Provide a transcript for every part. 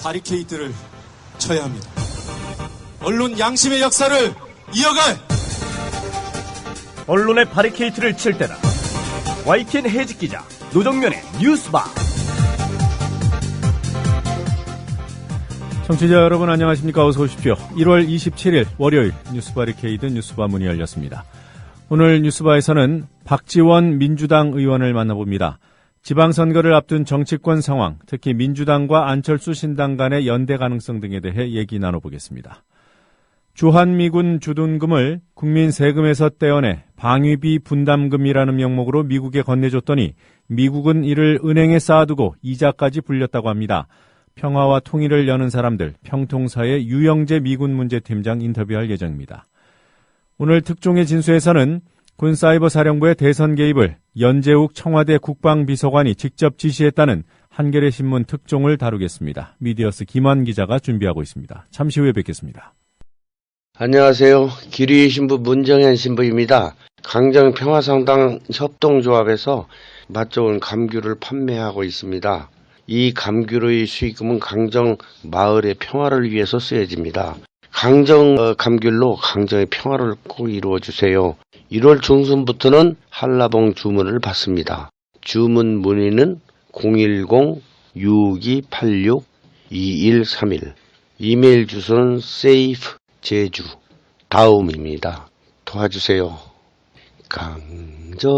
바리케이트를 쳐야 합니다. 언론 양심의 역사를 이어갈 언론의 바리케이트를 칠 때다. YTN 해직 기자 노정면의 뉴스바. 청취자 여러분 안녕하십니까? 어서 오십시오. 1월 27일 월요일 뉴스바리케이드 뉴스바 문이 열렸습니다. 오늘 뉴스바에서는 박지원 민주당 의원을 만나봅니다. 지방선거를 앞둔 정치권 상황, 특히 민주당과 안철수 신당 간의 연대 가능성 등에 대해 얘기 나눠보겠습니다. 주한미군 주둔금을 국민 세금에서 떼어내 방위비 분담금이라는 명목으로 미국에 건네줬더니 미국은 이를 은행에 쌓아두고 이자까지 불렸다고 합니다. 평화와 통일을 여는 사람들, 평통사의 유영재 미군 문제팀장 인터뷰할 예정입니다. 오늘 특종의 진수에서는 군사이버사령부의 대선 개입을 연재욱 청와대 국방비서관이 직접 지시했다는 한겨레 신문 특종을 다루겠습니다. 미디어스 김환 기자가 준비하고 있습니다. 잠시 후에 뵙겠습니다. 안녕하세요. 기류의 신부 문정현 신부입니다. 강정 평화성당 협동조합에서 맛 좋은 감귤을 판매하고 있습니다. 이 감귤의 수익금은 강정 마을의 평화를 위해서 쓰여집니다. 강정 감귤로 강정의 평화를 꼭 이루어주세요. 1월 중순부터는 한라봉 주문을 받습니다. 주문 문의는 010-6286-2131. 이메일 주소는 safe.제주 다음입니다. 도와주세요. 강정아,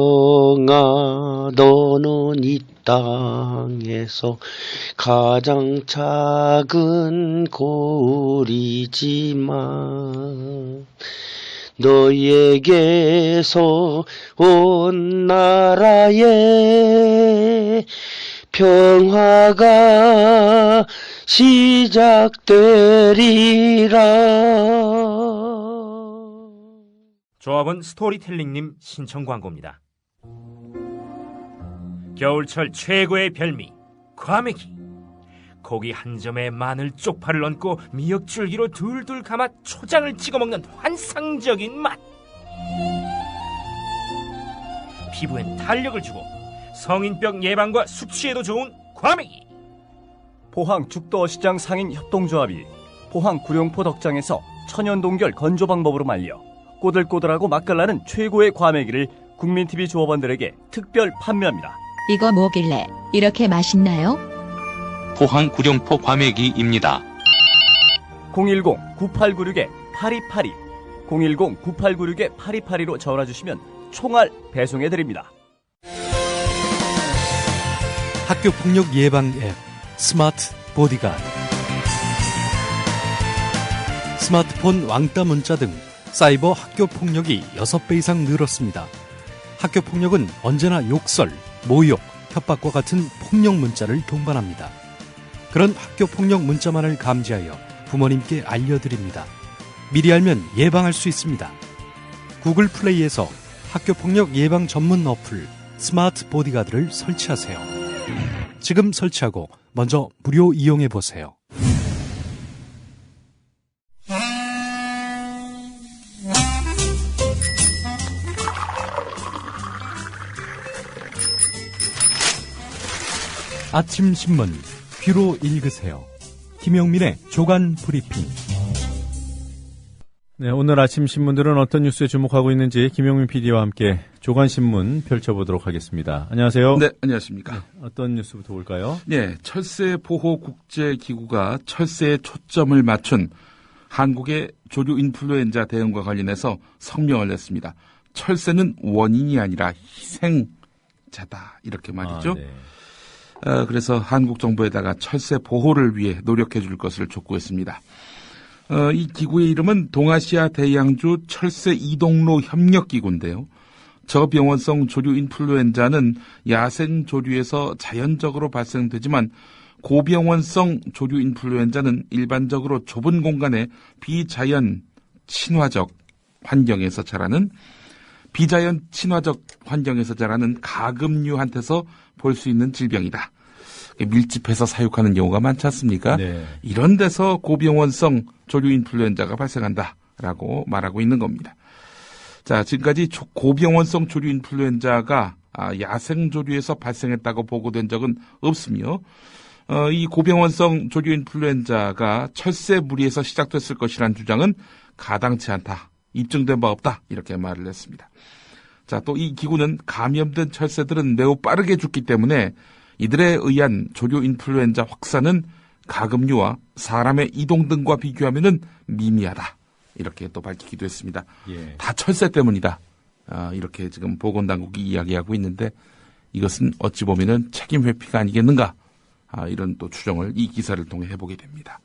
너는 이 땅에서 가장 작은 골이지만 너에게서 온 나라에 평화가 시작되리라. 조합은 스토리텔링님 신청 광고입니다. 겨울철 최고의 별미 과메기. 고기 한 점에 마늘 쪽파를 얹고 미역줄기로 둘둘 감아 초장을 찍어 먹는 환상적인 맛. 피부엔 탄력을 주고 성인병 예방과 숙취에도 좋은 과메기. 포항 죽도어시장 상인 협동조합이 포항 구룡포 덕장에서 천연 동결 건조 방법으로 말려 꼬들꼬들하고 맛깔나는 최고의 과메기를 국민TV 조합원들에게 특별 판매합니다. 이거 뭐길래 이렇게 맛있나요? 포항 구룡포 과메기입니다. 010-9896-8282 010-9896-8282로 전화주시면 총알 배송해드립니다. 학교폭력 예방 앱 스마트 보디가드. 스마트폰 왕따 문자 등 사이버 학교폭력이 6배 이상 늘었습니다. 학교폭력은 언제나 욕설, 모욕, 협박과 같은 폭력 문자를 동반합니다. 그런 학교폭력 문자만을 감지하여 부모님께 알려드립니다. 미리 알면 예방할 수 있습니다. 구글 플레이에서 학교폭력 예방 전문 어플 스마트 보디가드를 설치하세요. 지금 설치하고 먼저 무료 이용해보세요. 아침 신문 귀로 읽으세요. 김영민의 조간 브리핑. 네, 오늘 아침 신문들은 어떤 뉴스에 주목하고 있는지 김영민 PD와 함께 조간 신문 펼쳐보도록 하겠습니다. 안녕하세요. 네, 안녕하십니까. 네, 어떤 뉴스부터 볼까요? 네, 철새 보호 국제기구가 철새에 초점을 맞춘 한국의 조류 인플루엔자 대응과 관련해서 성명을 냈습니다. 철새는 원인이 아니라 희생자다, 이렇게 말이죠. 네. 그래서 한국 정부에다가 철새 보호를 위해 노력해 줄 것을 촉구했습니다. 이 기구의 이름은 동아시아 대양주 철새 이동로 협력기구인데요. 저병원성 조류 인플루엔자는 야생 조류에서 자연적으로 발생되지만 고병원성 조류 인플루엔자는 일반적으로 좁은 공간에 비자연 친화적 환경에서 자라는 가금류한테서 볼 수 있는 질병이다. 밀집해서 사육하는 경우가 많지 않습니까? 네. 이런 데서 고병원성 조류 인플루엔자가 발생한다라고 말하고 있는 겁니다. 자, 지금까지 고병원성 조류 인플루엔자가 야생 조류에서 발생했다고 보고된 적은 없으며 이 고병원성 조류 인플루엔자가 철새 무리에서 시작됐을 것이라는 주장은 가당치 않다. 입증된 바 없다. 이렇게 말을 했습니다. 자, 또 이 기구는 감염된 철새들은 매우 빠르게 죽기 때문에 이들에 의한 조류 인플루엔자 확산은 가금류와 사람의 이동 등과 비교하면 미미하다. 이렇게 또 밝히기도 했습니다. 예. 다 철새 때문이다. 이렇게 지금 보건당국이 이야기하고 있는데 이것은 어찌 보면은 책임 회피가 아니겠는가. 이런 또 추정을 이 기사를 통해 해보게 됩니다.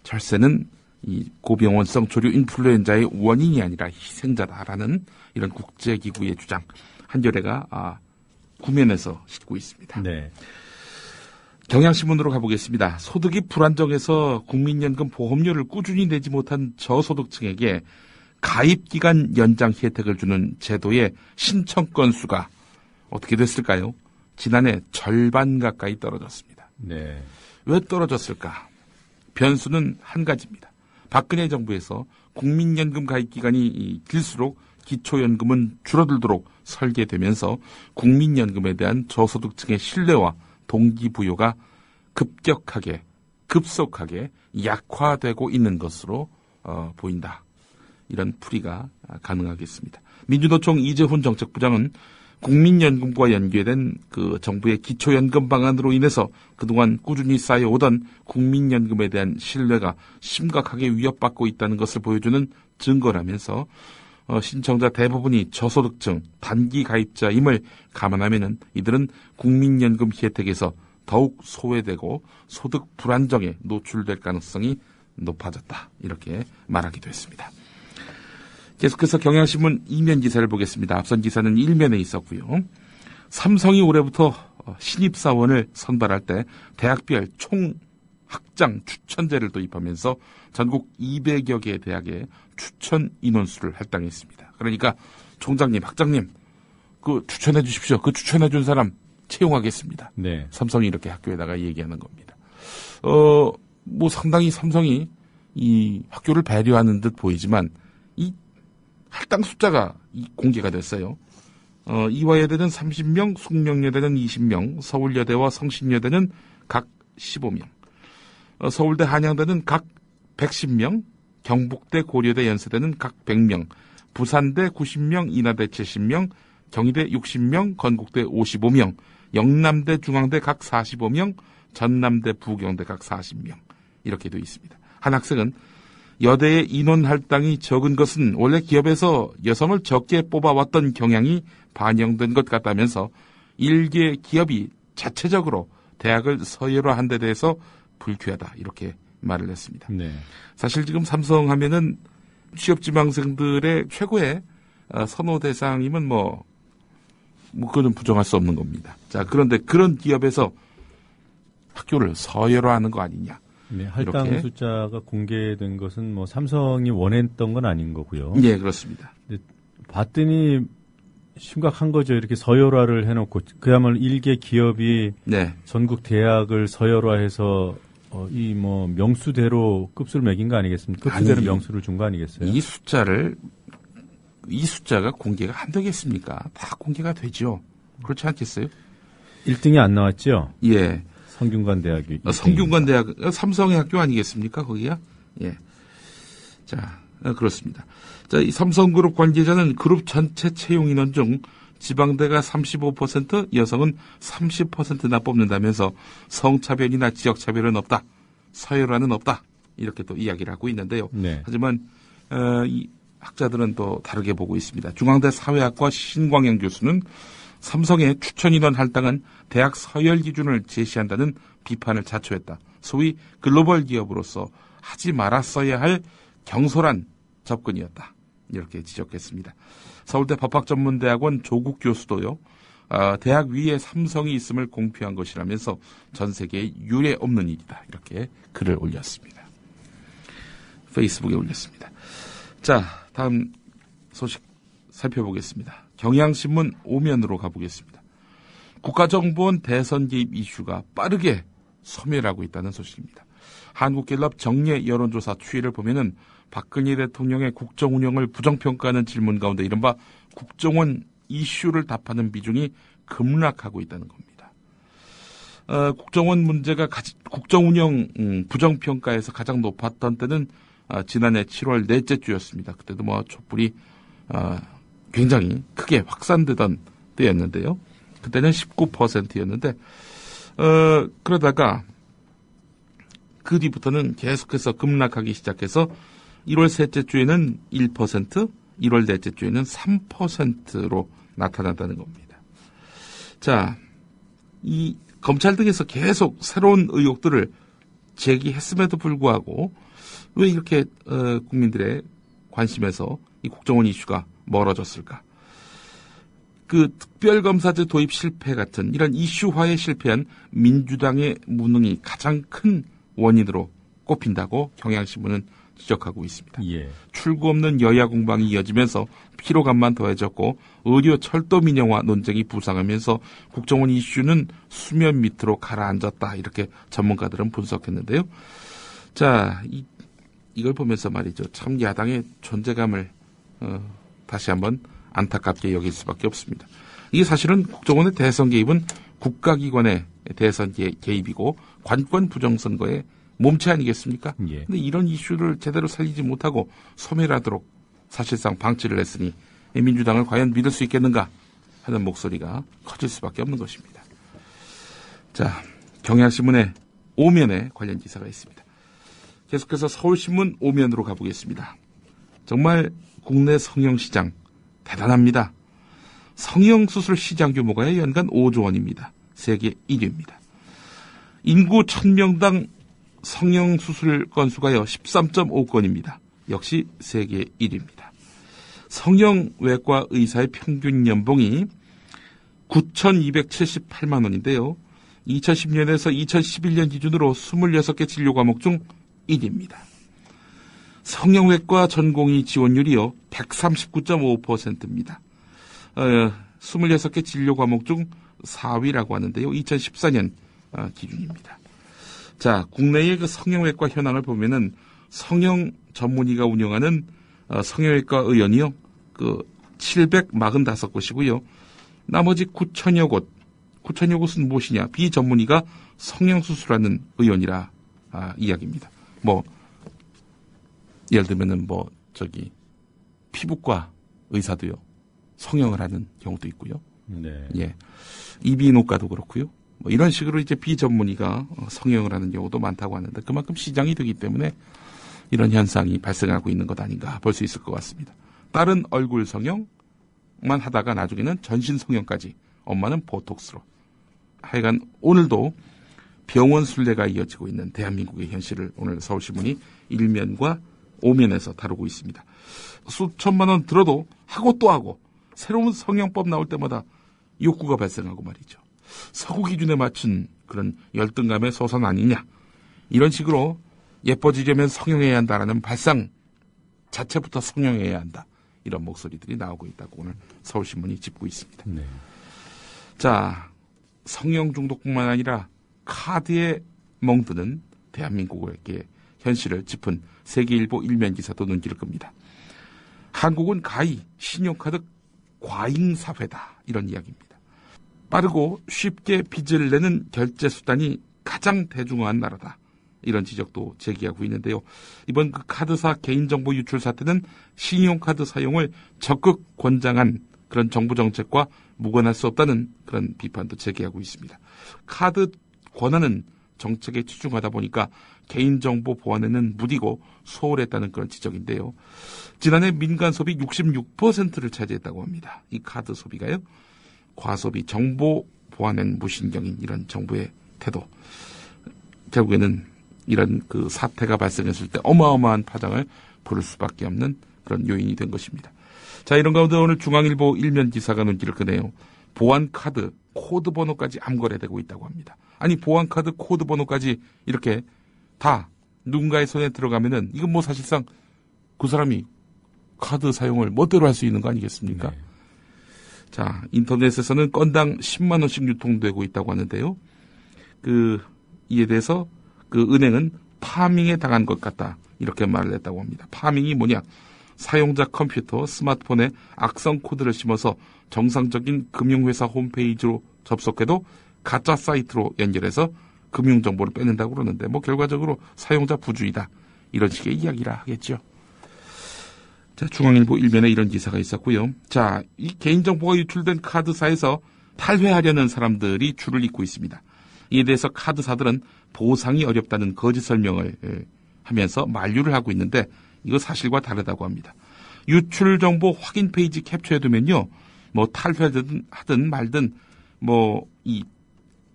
철새는 이 고병원성 조류 인플루엔자의 원인이 아니라 희생자다라는 이런 국제기구의 주장. 한겨레가 구면에서 싣고 있습니다. 네. 경향신문으로 가보겠습니다. 소득이 불안정해서 국민연금 보험료를 꾸준히 내지 못한 저소득층에게 가입기간 연장 혜택을 주는 제도의 신청 건수가 어떻게 됐을까요? 지난해 절반 가까이 떨어졌습니다. 네. 왜 떨어졌을까? 변수는 한 가지입니다. 박근혜 정부에서 국민연금 가입기간이 길수록 기초연금은 줄어들도록 설계되면서 국민연금에 대한 저소득층의 신뢰와 동기부여가 급속하게 약화되고 있는 것으로 보인다. 이런 풀이가 가능하겠습니다. 민주노총 이재훈 정책부장은 국민연금과 연계된 그 정부의 기초연금 방안으로 인해서 그동안 꾸준히 쌓여오던 국민연금에 대한 신뢰가 심각하게 위협받고 있다는 것을 보여주는 증거라면서 신청자 대부분이 저소득층 단기 가입자임을 감안하면 이들은 국민연금 혜택에서 더욱 소외되고 소득 불안정에 노출될 가능성이 높아졌다. 이렇게 말하기도 했습니다. 계속해서 경향신문 이면 기사를 보겠습니다. 앞선 기사는 일면에 있었고요. 삼성이 올해부터 신입사원을 선발할 때 대학별 총학장 추천제를 도입하면서 전국 200여 개 대학에 추천 인원수를 할당했습니다. 그러니까 총장님, 학장님, 그 추천해 주십시오. 그 추천해 준 사람 채용하겠습니다. 네. 삼성이 이렇게 학교에다가 얘기하는 겁니다. 상당히 삼성이 이 학교를 배려하는 듯 보이지만 이 할당 숫자가 공개가 됐어요. 이화여대는 30명, 숙명여대는 20명, 서울여대와 성신여대는 각 15명, 서울대 한양대는 각 110명, 경북대 고려대 연세대는 각 100명, 부산대 90명, 인하대 70명, 경희대 60명, 건국대 55명, 영남대 중앙대 각 45명, 전남대 부경대 각 40명 이렇게 되어 있습니다. 한 학생은 여대의 인원 할당이 적은 것은 원래 기업에서 여성을 적게 뽑아왔던 경향이 반영된 것 같다면서 일개 기업이 자체적으로 대학을 서열화한 데 대해서 불쾌하다 이렇게 말을 했습니다. 네. 사실 지금 삼성 하면은 취업지망생들의 최고의 선호 대상이면 그거는 부정할 수 없는 겁니다. 자, 그런데 그런 기업에서 학교를 서열화하는 거 아니냐. 네, 할당 이렇게. 숫자가 공개된 것은 삼성이 원했던 건 아닌 거고요. 예, 그렇습니다. 봤더니 심각한 거죠. 이렇게 서열화를 해놓고 그야말로 일개 기업이 네. 전국 대학을 서열화해서 명수대로 급수를 매긴 거 아니겠습니까? 급수대로 명수를 준 거 아니겠어요? 이 숫자가 공개가 안 되겠습니까? 다 공개가 되죠. 그렇지 않겠어요? 1등이 안 나왔죠? 예. 성균관 대학이. 성균관 대학, 삼성의 학교 아니겠습니까? 거기야? 예. 자, 그렇습니다. 자, 이 삼성그룹 관계자는 그룹 전체 채용 인원 중 지방대가 35%, 여성은 30%나 뽑는다면서 성차별이나 지역차별은 없다. 서열화는 없다. 이렇게 또 이야기를 하고 있는데요. 네. 하지만, 이 학자들은 또 다르게 보고 있습니다. 중앙대 사회학과 신광영 교수는 삼성의 추천 인원 할당은 대학 서열 기준을 제시한다는 비판을 자초했다. 소위 글로벌 기업으로서 하지 말았어야 할 경솔한 접근이었다. 이렇게 지적했습니다. 서울대 법학전문대학원 조국 교수도요. 대학 위에 삼성이 있음을 공표한 것이라면서 전 세계에 유례 없는 일이다. 이렇게 글을 올렸습니다. 페이스북에 올렸습니다. 자, 다음 소식 살펴보겠습니다. 경향신문 5면으로 가보겠습니다. 국가정보원 대선 개입 이슈가 빠르게 소멸하고 있다는 소식입니다. 한국갤럽 정례 여론조사 추이를 보면은 박근혜 대통령의 국정 운영을 부정평가하는 질문 가운데 이른바 국정원 이슈를 답하는 비중이 급락하고 있다는 겁니다. 국정원 문제가 국정운영 부정평가에서 가장 높았던 때는 지난해 7월 넷째 주였습니다. 그때도 뭐 촛불이 굉장히 크게 확산되던 때였는데요. 그때는 19%였는데 그러다가 그 뒤부터는 계속해서 급락하기 시작해서 1월 셋째 주에는 1%, 1월 넷째 주에는 3%로 나타난다는 겁니다. 자, 이 검찰 등에서 계속 새로운 의혹들을 제기했음에도 불구하고 왜 이렇게 국민들의 관심에서 이 국정원 이슈가 멀어졌을까? 그 특별검사제 도입 실패 같은 이런 이슈화에 실패한 민주당의 무능이 가장 큰 원인으로 꼽힌다고 경향신문은 지적하고 있습니다. 예. 출구 없는 여야 공방이 이어지면서 피로감만 더해졌고 의료 철도 민영화 논쟁이 부상하면서 국정원 이슈는 수면 밑으로 가라앉았다. 이렇게 전문가들은 분석했는데요. 자, 이걸 보면서 말이죠. 참 야당의 존재감을 다시 한번 안타깝게 여길 수밖에 없습니다. 이게 사실은 국정원의 대선 개입은 국가기관의 대선 개입이고 관권 부정선거의 몸체 아니겠습니까? 예. 근데 이런 이슈를 제대로 살리지 못하고 소멸하도록 사실상 방치를 했으니 민주당을 과연 믿을 수 있겠는가 하는 목소리가 커질 수밖에 없는 것입니다. 자, 경향신문의 오면에 관련 기사가 있습니다. 계속해서 서울신문 오면으로 가보겠습니다. 정말 국내 성형시장 대단합니다. 성형수술 시장 규모가 연간 5조 원입니다. 세계 1위입니다. 인구 1000명당 성형수술 건수가요 13.5건입니다. 역시 세계 1위입니다. 성형외과 의사의 평균 연봉이 9,278만 원인데요. 2010년에서 2011년 기준으로 26개 진료 과목 중 1위입니다. 성형외과 전공의 지원율이요 139.5%입니다. 26개 진료 과목 중 4위라고 하는데요. 2014년 기준입니다. 자, 국내의 그 성형외과 현황을 보면은 성형 전문의가 운영하는 성형외과 의원이요, 745곳이고요. 나머지 9천여 곳은 무엇이냐? 비전문의가 성형수술하는 의원이라 이야기입니다. 예를 들면은 피부과 의사도요, 성형을 하는 경우도 있고요. 네. 예. 이비인후과도 그렇고요. 이런 식으로 이제 비전문의가 성형을 하는 경우도 많다고 하는데 그만큼 시장이 되기 때문에 이런 현상이 발생하고 있는 것 아닌가 볼 수 있을 것 같습니다. 딸은 얼굴 성형만 하다가 나중에는 전신 성형까지, 엄마는 보톡스로. 하여간 오늘도 병원 순례가 이어지고 있는 대한민국의 현실을 오늘 서울신문이 1면과 5면에서 다루고 있습니다. 수천만 원 들어도 하고 또 하고 새로운 성형법 나올 때마다 욕구가 발생하고 말이죠. 서구 기준에 맞춘 그런 열등감의 소산 아니냐. 이런 식으로 예뻐지려면 성형해야 한다라는 발상 자체부터 성형해야 한다. 이런 목소리들이 나오고 있다고 오늘 서울신문이 짚고 있습니다. 네. 자, 성형 중독뿐만 아니라 카드에 멍드는 대한민국의 현실을 짚은 세계일보 1면 기사도 눈길을 끕니다. 한국은 가히 신용카드 과잉사회다. 이런 이야기입니다. 빠르고 쉽게 빚을 내는 결제 수단이 가장 대중화한 나라다. 이런 지적도 제기하고 있는데요. 이번 그 카드사 개인정보 유출 사태는 신용카드 사용을 적극 권장한 그런 정부 정책과 무관할 수 없다는 그런 비판도 제기하고 있습니다. 카드 권한은 정책에 치중하다 보니까 개인정보 보안에는 무디고 소홀했다는 그런 지적인데요. 지난해 민간 소비 66%를 차지했다고 합니다. 이 카드 소비가요. 과소비, 정보 보안엔 무신경인 이런 정부의 태도. 결국에는 이런 그 사태가 발생했을 때 어마어마한 파장을 부를 수밖에 없는 그런 요인이 된 것입니다. 자, 이런 가운데 오늘 중앙일보 1면 기사가 눈길을 끄네요. 보안카드 코드 번호까지 암거래되고 있다고 합니다. 아니, 보안카드 코드 번호까지 이렇게 다 누군가의 손에 들어가면은 이건 뭐 사실상 그 사람이 카드 사용을 멋대로 할 수 있는 거 아니겠습니까? 네. 자, 인터넷에서는 건당 10만 원씩 유통되고 있다고 하는데요. 이에 대해서 은행은 파밍에 당한 것 같다. 이렇게 말을 했다고 합니다. 파밍이 뭐냐? 사용자 컴퓨터, 스마트폰에 악성 코드를 심어서 정상적인 금융회사 홈페이지로 접속해도 가짜 사이트로 연결해서 금융정보를 빼낸다고 그러는데 뭐 결과적으로 사용자 부주의다. 이런 식의 이야기라 하겠죠. 자, 중앙일보 일면에 이런 기사가 있었고요. 자, 이 개인정보가 유출된 카드사에서 탈회하려는 사람들이 줄을 잇고 있습니다. 이에 대해서 카드사들은 보상이 어렵다는 거짓 설명을 하면서 만류를 하고 있는데 이거 사실과 다르다고 합니다. 유출 정보 확인 페이지 캡처해두면요, 뭐 탈회하든 말든 뭐 이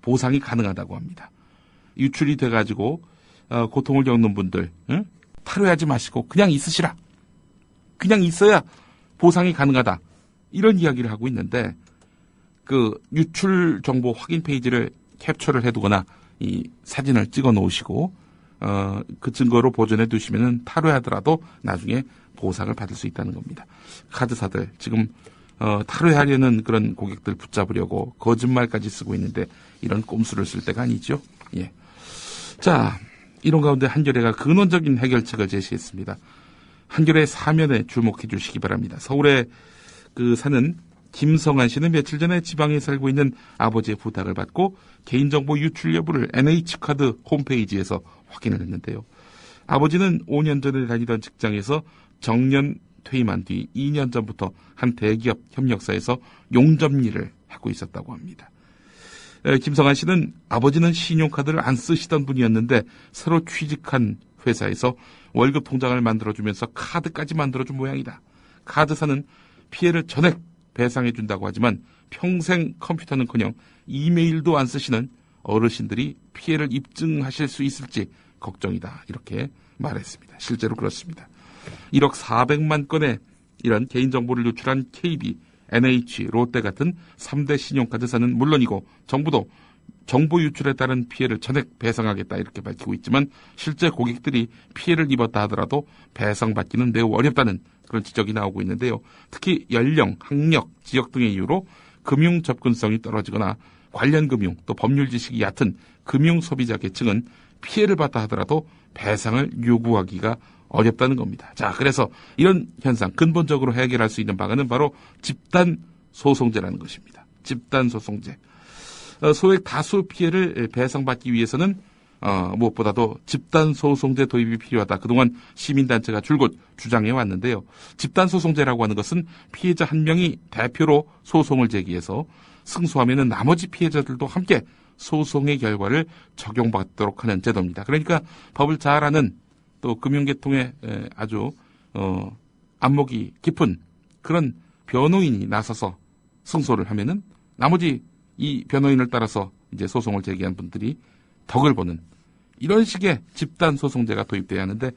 보상이 가능하다고 합니다. 유출이 돼가지고 고통을 겪는 분들, 탈회하지 마시고 그냥 있으시라. 그냥 있어야 보상이 가능하다. 이런 이야기를 하고 있는데 그 유출 정보 확인 페이지를 캡처를 해두거나 이 사진을 찍어 놓으시고 그 증거로 보존해 두시면은 탈회하더라도 나중에 보상을 받을 수 있다는 겁니다. 카드사들 지금 탈회하려는 그런 고객들 붙잡으려고 거짓말까지 쓰고 있는데 이런 꼼수를 쓸 때가 아니죠. 예. 자, 이런 가운데 한겨레가 근원적인 해결책을 제시했습니다. 한겨레 사면에 주목해 주시기 바랍니다. 서울에 사는 김성한 씨는 며칠 전에 지방에 살고 있는 아버지의 부탁을 받고 개인정보 유출 여부를 NH카드 홈페이지에서 확인을 했는데요. 아버지는 5년 전에 다니던 직장에서 정년 퇴임한 뒤 2년 전부터 한 대기업 협력사에서 용접 일을 하고 있었다고 합니다. 김성한 씨는 아버지는 신용카드를 안 쓰시던 분이었는데 새로 취직한 회사에서 월급 통장을 만들어주면서 카드까지 만들어준 모양이다. 카드사는 피해를 전액 배상해준다고 하지만 평생 컴퓨터는커녕 이메일도 안 쓰시는 어르신들이 피해를 입증하실 수 있을지 걱정이다. 이렇게 말했습니다. 실제로 그렇습니다. 1억 400만 건의 이런 개인정보를 유출한 KB, NH, 롯데 같은 3대 신용카드사는 물론이고 정부도 정보 유출에 따른 피해를 전액 배상하겠다 이렇게 밝히고 있지만 실제 고객들이 피해를 입었다 하더라도 배상받기는 매우 어렵다는 그런 지적이 나오고 있는데요. 특히 연령, 학력, 지역 등의 이유로 금융 접근성이 떨어지거나 관련 금융 또 법률 지식이 얕은 금융 소비자 계층은 피해를 받다 하더라도 배상을 요구하기가 어렵다는 겁니다. 자, 그래서 이런 현상 근본적으로 해결할 수 있는 방안은 바로 집단 소송제라는 것입니다. 집단 소송제. 소액 다수 피해를 배상받기 위해서는 무엇보다도 집단 소송제 도입이 필요하다. 그동안 시민단체가 줄곧 주장해 왔는데요. 집단 소송제라고 하는 것은 피해자 한 명이 대표로 소송을 제기해서 승소하면은 나머지 피해자들도 함께 소송의 결과를 적용받도록 하는 제도입니다. 그러니까 법을 잘 아는 또 금융계통에 아주 안목이 깊은 그런 변호인이 나서서 승소를 하면은 나머지 이 변호인을 따라서 이제 소송을 제기한 분들이 덕을 보는 이런 식의 집단 소송제가 도입돼야 하는데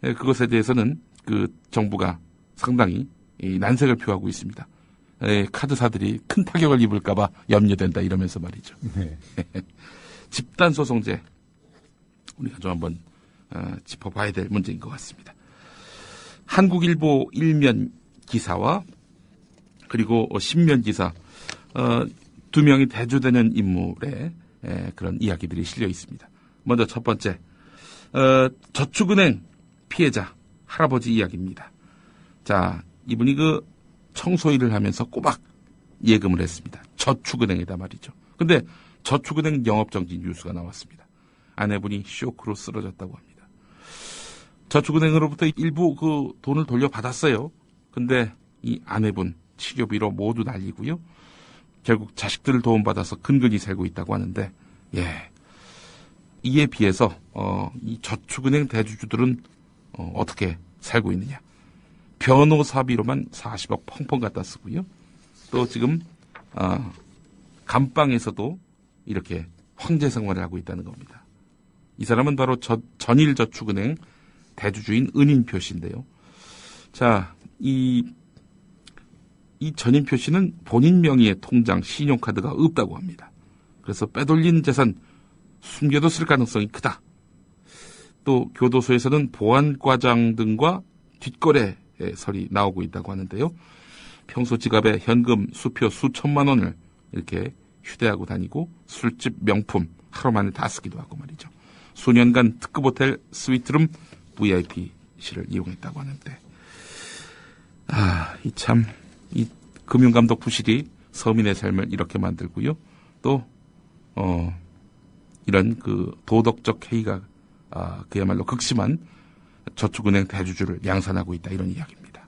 그것에 대해서는 그 정부가 상당히 난색을 표하고 있습니다. 카드사들이 큰 타격을 입을까봐 염려된다 이러면서 말이죠. 네. 집단 소송제 우리가 좀 한번 짚어봐야 될 문제인 것 같습니다. 한국일보 1면 기사와 그리고 신면 기사 두 명이 대조되는 인물의 그런 이야기들이 실려 있습니다. 먼저 첫 번째 저축은행 피해자 할아버지 이야기입니다. 자, 이분이 그 청소 일을 하면서 꼬박 예금을 했습니다. 저축은행에다 말이죠. 근데 저축은행 영업정지 뉴스가 나왔습니다. 아내분이 쇼크로 쓰러졌다고 합니다. 저축은행으로부터 일부 그 돈을 돌려받았어요. 근데 이 아내분 치료비로 모두 날리고요. 결국 자식들을 도움받아서 근근히 살고 있다고 하는데, 이에 비해서 이 저축은행 대주주들은 어떻게 살고 있느냐? 변호사비로만 40억 펑펑 갖다 쓰고요. 또 지금 감방에서도 이렇게 황제 생활을 하고 있다는 겁니다. 이 사람은 바로 전일저축은행 대주주인 은인표 씨인데요. 자, 이 전인표 씨는 본인 명의의 통장, 신용카드가 없다고 합니다. 그래서 빼돌린 재산 숨겨뒀을 가능성이 크다. 또 교도소에서는 보안과장 등과 뒷거래 설이 나오고 있다고 하는데요. 평소 지갑에 현금 수표 수천만 원을 이렇게 휴대하고 다니고 술집 명품 하루 만에 다 쓰기도 하고 말이죠. 수년간 특급 호텔 스위트룸 VIP실을 이용했다고 하는데 이 금융감독 부실이 서민의 삶을 이렇게 만들고요. 또 이런 그 도덕적 해이가 그야말로 극심한 저축은행 대주주를 양산하고 있다, 이런 이야기입니다.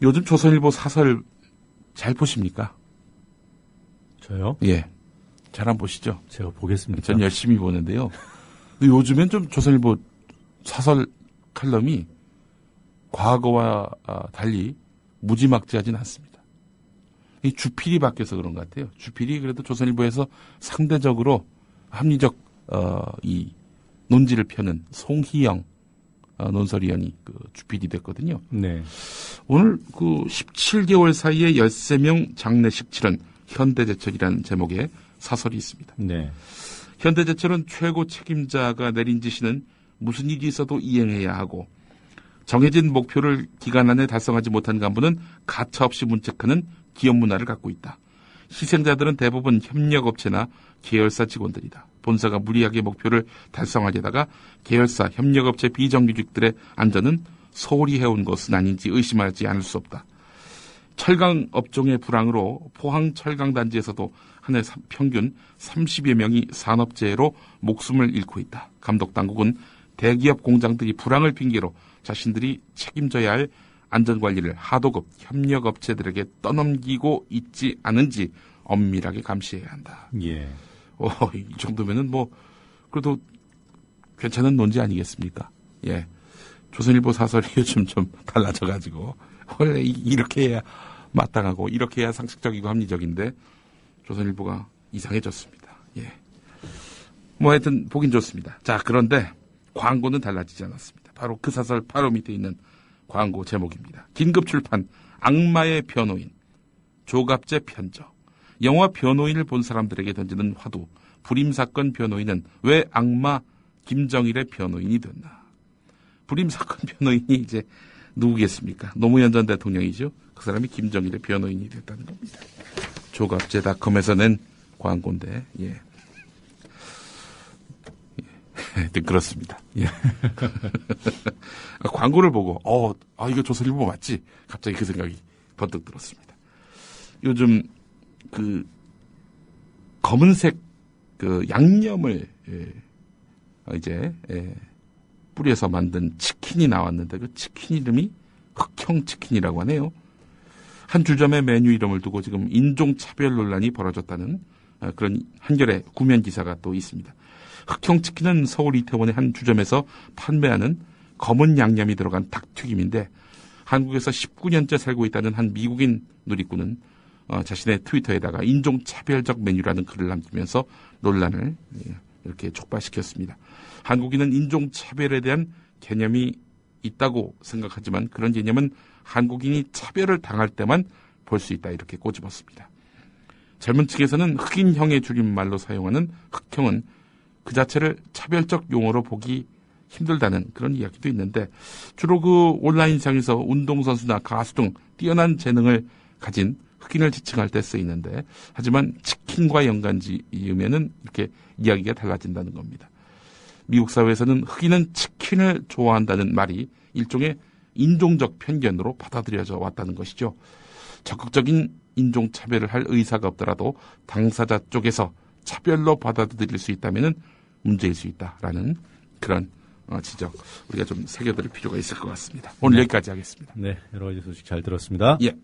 요즘 조선일보 사설 잘 보십니까? 저요? 예. 잘 안 보시죠? 제가 보겠습니다. 전 열심히 보는데요. 근데 요즘엔 좀 조선일보 사설 칼럼이 과거와 달리 무지막지하진 않습니다. 이 주필이 바뀌어서 그런 것 같아요. 주필이 그래도 조선일보에서 상대적으로 합리적 이 논지를 펴는 송희영 논설위원이 그 주필이 됐거든요. 네. 오늘 그 17개월 사이에 13명 장례식 치른 현대제철이라는 제목의 사설이 있습니다. 네. 현대제철은 최고 책임자가 내린 지시는 무슨 일이 있어도 이행해야 하고, 정해진 목표를 기간 안에 달성하지 못한 간부는 가차없이 문책하는 기업 문화를 갖고 있다. 희생자들은 대부분 협력업체나 계열사 직원들이다. 본사가 무리하게 목표를 달성하려다가 계열사, 협력업체 비정규직들의 안전은 소홀히 해온 것은 아닌지 의심하지 않을 수 없다. 철강 업종의 불황으로 포항 철강단지에서도 한 해 평균 30여 명이 산업재해로 목숨을 잃고 있다. 감독당국은 대기업 공장들이 불황을 핑계로 자신들이 책임져야 할 안전관리를 하도급 협력업체들에게 떠넘기고 있지 않은지 엄밀하게 감시해야 한다. 예. 이 정도면은 뭐 그래도 괜찮은 논지 아니겠습니까? 예. 조선일보 사설이 요즘 좀 달라져가지고 원래 이렇게 해야 마땅하고 이렇게 해야 상식적이고 합리적인데 조선일보가 이상해졌습니다. 예. 뭐 하여튼 보긴 좋습니다. 자, 그런데 광고는 달라지지 않았습니다. 바로 그 사설 바로 밑에 있는 광고 제목입니다. 긴급 출판 악마의 변호인, 조갑제 편저. 영화 변호인을 본 사람들에게 던지는 화두, 불임사건 변호인은 왜 악마 김정일의 변호인이 됐나. 불임사건 변호인이 이제 누구겠습니까? 노무현 전 대통령이죠. 그 사람이 김정일의 변호인이 됐다는 겁니다. 조갑제닷컴에서 낸 광고인데, 예. 그렇습니다. 예. 광고를 보고, 이거 조선일보 맞지? 갑자기 그 생각이 번뜩 들었습니다. 요즘 검은색 양념을 이제 뿌려서 만든 치킨이 나왔는데 그 치킨 이름이 흑형 치킨이라고 하네요. 한 주점의 메뉴 이름을 두고 지금 인종차별 논란이 벌어졌다는 그런 한겨레 구면 기사가 또 있습니다. 흑형 치킨은 서울 이태원의 한 주점에서 판매하는 검은 양념이 들어간 닭튀김인데, 한국에서 19년째 살고 있다는 한 미국인 누리꾼은 자신의 트위터에다가 인종차별적 메뉴라는 글을 남기면서 논란을 이렇게 촉발시켰습니다. 한국인은 인종차별에 대한 개념이 있다고 생각하지만 그런 개념은 한국인이 차별을 당할 때만 볼 수 있다, 이렇게 꼬집었습니다. 젊은 층에서는 흑인형의 줄임말로 사용하는 흑형은 그 자체를 차별적 용어로 보기 힘들다는 그런 이야기도 있는데, 주로 그 온라인상에서 운동선수나 가수 등 뛰어난 재능을 가진 흑인을 지칭할 때 쓰이는데, 하지만 치킨과 연관지으면은 이렇게 이야기가 달라진다는 겁니다. 미국 사회에서는 흑인은 치킨을 좋아한다는 말이 일종의 인종적 편견으로 받아들여져 왔다는 것이죠. 적극적인 인종차별을 할 의사가 없더라도 당사자 쪽에서 차별로 받아들일 수 있다면 문제일 수 있다라는 그런 지적, 우리가 좀 새겨들 필요가 있을 것 같습니다. 오늘 여기까지 하겠습니다. 네, 여러 가지 소식 잘 들었습니다. 예.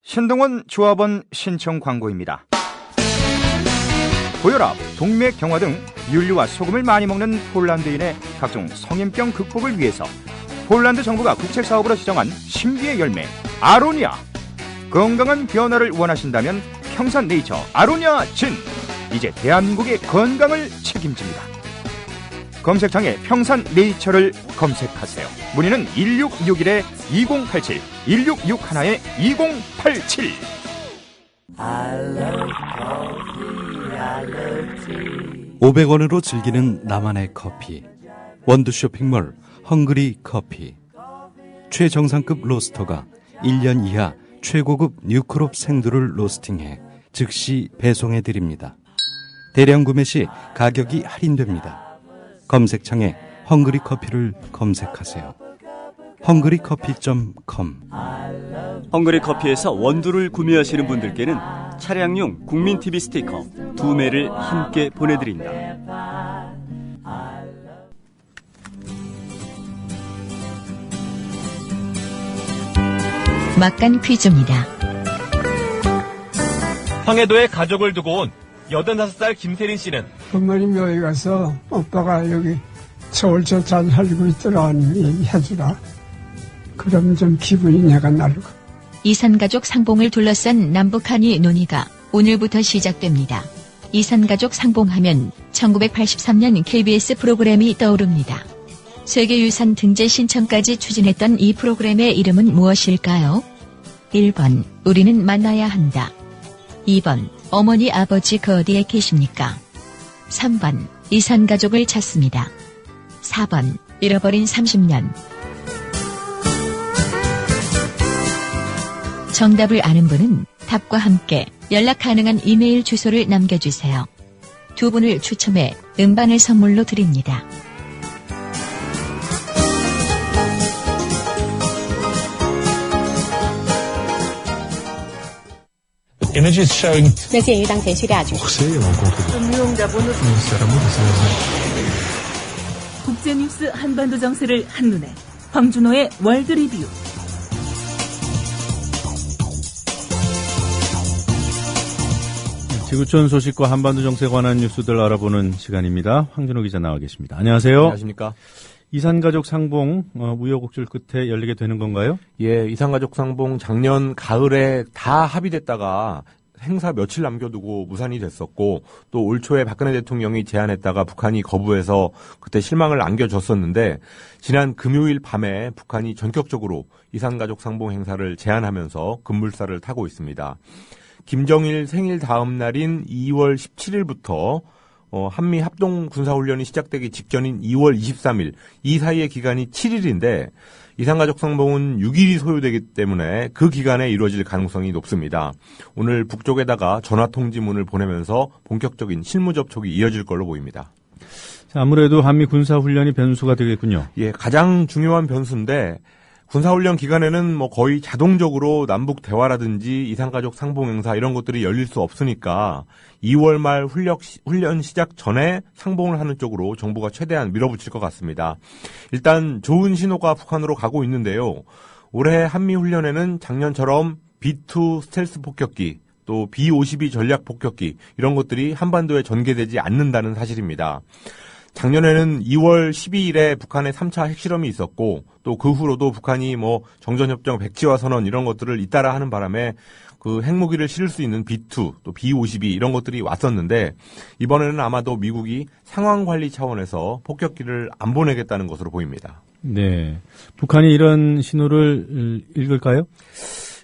신동원 조합원 신청 광고입니다. 고혈압, 동맥 경화 등 윤리와 소금을 많이 먹는 폴란드인의 각종 성인병 극복을 위해서 폴란드 정부가 국책사업으로 지정한 신비의 열매 아로니아. 건강한 변화를 원하신다면 평산네이처 아로니아 진, 이제 대한민국의 건강을 책임집니다. 검색창에 평산네이처를 검색하세요. 문의는 1661-2087, 1661-2087. 500원으로 즐기는 나만의 커피. 원두 쇼핑몰 헝그리 커피. 최정상급 로스터가 1년 이하 최고급 뉴크롭 생두를 로스팅해 즉시 배송해드립니다. 대량 구매 시 가격이 할인됩니다. 검색창에 헝그리 커피를 검색하세요. 헝그리커피.com. 헝그리 커피에서 원두를 구매하시는 분들께는 차량용 국민TV 스티커 2매를 함께 보내드립니다. 막간 퀴즈입니다. 황해도에 가족을 두고 온 85살 김세린 씨는 부모님 여기 가서 오빠가 여기 서울서 잘 살고 있더라 얘기해주라. 그럼 좀 기분이 내가 나르고. 이산가족 상봉을 둘러싼 남북한의 논의가 오늘부터 시작됩니다. 이산가족 상봉하면 1983년 KBS 프로그램이 떠오릅니다. 세계유산 등재 신청까지 추진했던 이 프로그램의 이름은 무엇일까요? 1번 우리는 만나야 한다. 2번 어머니 아버지 그 어디에 계십니까? 3번 이산가족을 찾습니다. 4번 잃어버린 30년. 정답을 아는 분은 답과 함께 연락 가능한 이메일 주소를 남겨주세요. 두 분을 추첨해 음반을 선물로 드립니다. 국제뉴스 한반도 정세를 한눈에 황준호의 월드 리뷰. 지구촌 소식과 한반도 정세에 관한 뉴스들 알아보는 시간입니다. 황준호 기자 나와 계십니다. 안녕하세요. 안녕하십니까. 이산가족 상봉 우여곡절 끝에 열리게 되는 건가요? 예, 이산가족 상봉 작년 가을에 다 합의됐다가 행사 며칠 남겨두고 무산이 됐었고, 또 올 초에 박근혜 대통령이 제안했다가 북한이 거부해서 그때 실망을 안겨줬었는데, 지난 금요일 밤에 북한이 전격적으로 이산가족 상봉 행사를 제안하면서 급물살을 타고 있습니다. 김정일 생일 다음 날인 2월 17일부터 한미 합동 군사훈련이 시작되기 직전인 2월 23일, 이 사이의 기간이 7일인데 이산가족 상봉은 6일이 소요되기 때문에 그 기간에 이루어질 가능성이 높습니다. 오늘 북쪽에다가 전화통지문을 보내면서 본격적인 실무 접촉이 이어질 걸로 보입니다. 자, 아무래도 한미 군사훈련이 변수가 되겠군요. 예, 가장 중요한 변수인데 군사훈련 기간에는 뭐 거의 자동적으로 남북 대화라든지 이산가족 상봉 행사 이런 것들이 열릴 수 없으니까 2월 말 훈련 시작 전에 상봉을 하는 쪽으로 정부가 최대한 밀어붙일 것 같습니다. 일단 좋은 신호가 북한으로 가고 있는데요. 올해 한미 훈련에는 작년처럼 B2 스텔스 폭격기, 또 B-52 전략 폭격기 이런 것들이 한반도에 전개되지 않는다는 사실입니다. 작년에는 2월 12일에 북한의 3차 핵실험이 있었고 또 그 후로도 북한이 뭐 정전협정 백지화 선언 이런 것들을 잇따라 하는 바람에 그 핵무기를 실을 수 있는 B2 또 B-52 이런 것들이 왔었는데 이번에는 아마도 미국이 상황관리 차원에서 폭격기를 안 보내겠다는 것으로 보입니다. 네, 북한이 이런 신호를 읽을까요?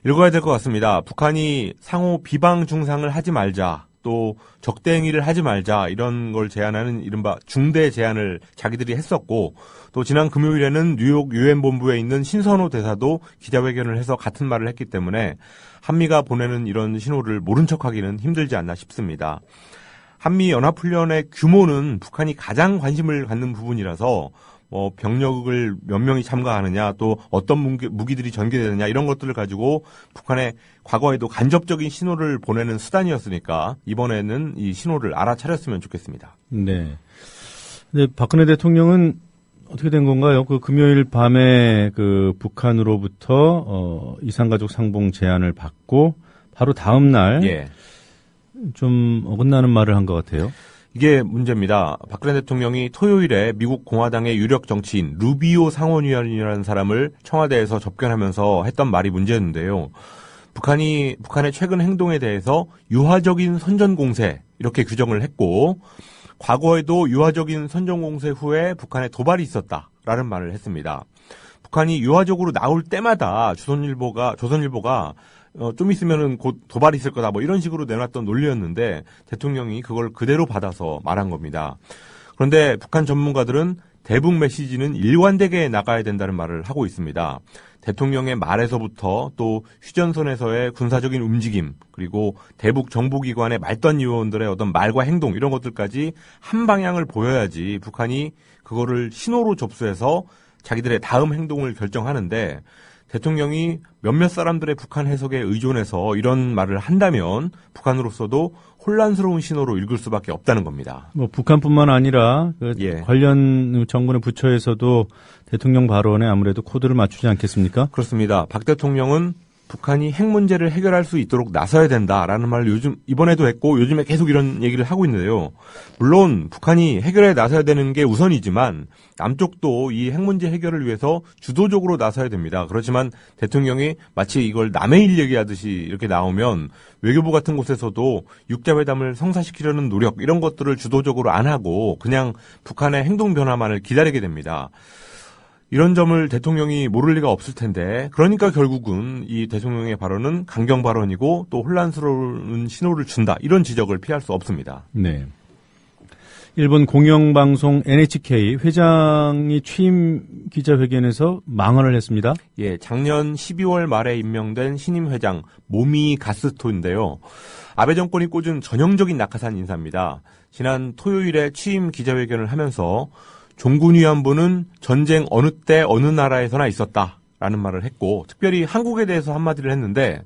읽어야 될 것 같습니다. 북한이 상호 비방 중상을 하지 말자. 또 적대행위를 하지 말자 이런 걸 제안하는 이른바 중대 제안을 자기들이 했었고 또 지난 금요일에는 뉴욕 유엔 본부에 있는 신선호 대사도 기자회견을 해서 같은 말을 했기 때문에 한미가 보내는 이런 신호를 모른 척하기는 힘들지 않나 싶습니다. 한미 연합훈련의 규모는 북한이 가장 관심을 갖는 부분이라서 병력을 몇 명이 참가하느냐 또 어떤 무기들이 전개되느냐 이런 것들을 가지고 북한의 과거에도 간접적인 신호를 보내는 수단이었으니까 이번에는 이 신호를 알아차렸으면 좋겠습니다. 네. 근데 박근혜 대통령은 어떻게 된 건가요? 그 금요일 밤에 그 북한으로부터 이산가족 상봉 제안을 받고 바로 다음 날 좀 어긋나는 말을 한 것 같아요. 이게 문제입니다. 박근혜 대통령이 토요일에 미국 공화당의 유력 정치인 루비오 상원의원이라는 사람을 청와대에서 접견하면서 했던 말이 문제였는데요. 북한의 최근 행동에 대해서 유화적인 선전공세 이렇게 규정을 했고 과거에도 유화적인 선전공세 후에 북한에 도발이 있었다라는 말을 했습니다. 북한이 유화적으로 나올 때마다 조선일보가 좀 있으면은 곧 도발이 있을 거다 뭐 이런 식으로 내놨던 논리였는데 대통령이 그걸 그대로 받아서 말한 겁니다. 그런데 북한 전문가들은 대북 메시지는 일관되게 나가야 된다는 말을 하고 있습니다. 대통령의 말에서부터 또 휴전선에서의 군사적인 움직임 그리고 대북 정보기관의 말단 요원들의 어떤 말과 행동 이런 것들까지 한 방향을 보여야지 북한이 그거를 신호로 접수해서 자기들의 다음 행동을 결정하는데 대통령이 몇몇 사람들의 북한 해석에 의존해서 이런 말을 한다면 북한으로서도 혼란스러운 신호로 읽을 수밖에 없다는 겁니다. 뭐 북한뿐만 아니라 관련 정부의 부처에서도 대통령 발언에 아무래도 코드를 맞추지 않겠습니까? 그렇습니다. 박 대통령은 북한이 핵 문제를 해결할 수 있도록 나서야 된다라는 말을 이번에도 했고 요즘에 계속 이런 얘기를 하고 있는데요. 물론 북한이 해결에 나서야 되는 게 우선이지만 남쪽도 이 핵 문제 해결을 위해서 주도적으로 나서야 됩니다. 그렇지만 대통령이 마치 이걸 남의 일 얘기하듯이 이렇게 나오면 외교부 같은 곳에서도 육자회담을 성사시키려는 노력 이런 것들을 주도적으로 안 하고 그냥 북한의 행동 변화만을 기다리게 됩니다. 이런 점을 대통령이 모를 리가 없을 텐데 그러니까 결국은 이 대통령의 발언은 강경 발언이고 또 혼란스러운 신호를 준다. 이런 지적을 피할 수 없습니다. 네. 일본 공영방송 NHK 회장이 취임 기자회견에서 망언을 했습니다. 예, 작년 12월 말에 임명된 신임 회장 모미 가스토인데요. 아베 정권이 꽂은 전형적인 낙하산 인사입니다. 지난 토요일에 취임 기자회견을 하면서 종군 위안부는 전쟁 어느 때 어느 나라에서나 있었다라는 말을 했고 특별히 한국에 대해서 한마디를 했는데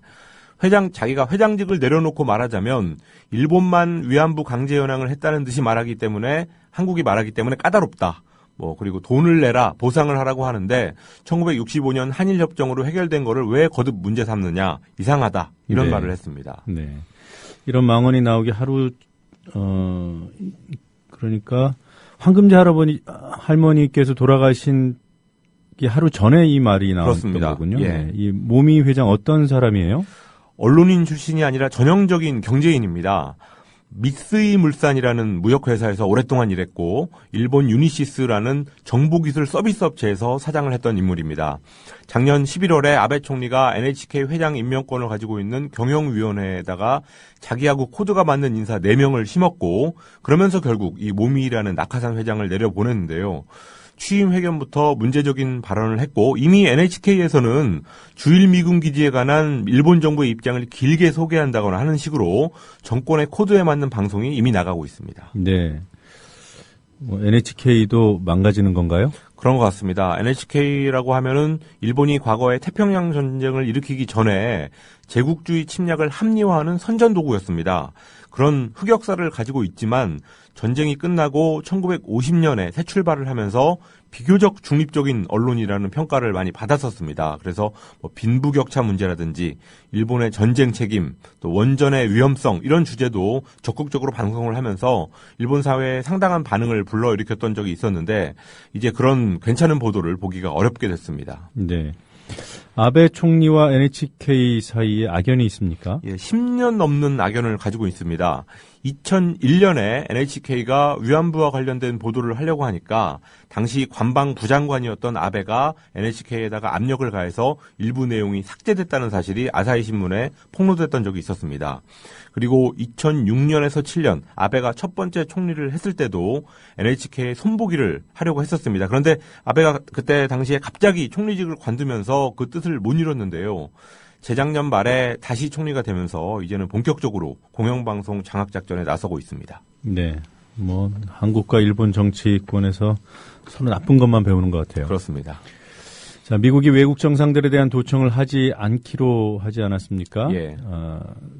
자기가 회장직을 내려놓고 말하자면 일본만 위안부 강제 연항을 했다는 듯이 한국이 말하기 때문에 까다롭다. 그리고 돈을 내라 보상을 하라고 하는데 1965년 한일협정으로 해결된 거를 왜 거듭 문제 삼느냐 이상하다 이런 말을 했습니다. 네. 이런 망언이 나오기 그러니까 황금제 할머니께서 돌아가신 게 하루 전에 이 말이 나왔던 거군요. 예. 네. 이 모미 회장 어떤 사람이에요? 언론인 출신이 아니라 전형적인 경제인입니다. 미쓰이 물산이라는 무역회사에서 오랫동안 일했고 일본 유니시스라는 정보기술 서비스 업체에서 사장을 했던 인물입니다. 작년 11월에 아베 총리가 NHK 회장 임명권을 가지고 있는 경영위원회에다가 자기하고 코드가 맞는 인사 4명을 심었고 그러면서 결국 이 모미라는 낙하산 회장을 내려보냈는데요. 취임 회견부터 문제적인 발언을 했고 이미 NHK에서는 주일 미군 기지에 관한 일본 정부의 입장을 길게 소개한다거나 하는 식으로 정권의 코드에 맞는 방송이 이미 나가고 있습니다. 네. NHK도 망가지는 건가요? 그런 것 같습니다. NHK라고 하면은 일본이 과거에 태평양 전쟁을 일으키기 전에 제국주의 침략을 합리화하는 선전도구였습니다. 그런 흑역사를 가지고 있지만 전쟁이 끝나고 1950년에 새 출발을 하면서 비교적 중립적인 언론이라는 평가를 많이 받았었습니다. 그래서 빈부격차 문제라든지 일본의 전쟁 책임, 또 원전의 위험성 이런 주제도 적극적으로 방송을 하면서 일본 사회에 상당한 반응을 불러일으켰던 적이 있었는데 이제 그런 괜찮은 보도를 보기가 어렵게 됐습니다. 네. 아베 총리와 NHK 사이에 악연이 있습니까? 예, 10년 넘는 악연을 가지고 있습니다. 2001년에 NHK가 위안부와 관련된 보도를 하려고 하니까 당시 관방부장관이었던 아베가 NHK에다가 압력을 가해서 일부 내용이 삭제됐다는 사실이 아사히 신문에 폭로됐던 적이 있었습니다. 그리고 2006년에서 7년 아베가 첫 번째 총리를 했을 때도 NHK에 손보기를 하려고 했었습니다. 그런데 아베가 그때 당시에 갑자기 총리직을 관두면서 그 뜻을 못 이뤘는데요. 재작년 말에 다시 총리가 되면서 이제는 본격적으로 공영방송 장악작전에 나서고 있습니다. 네. 한국과 일본 정치권에서 서로 나쁜 것만 배우는 것 같아요. 그렇습니다. 자, 미국이 외국 정상들에 대한 도청을 하지 않기로 하지 않았습니까? 예.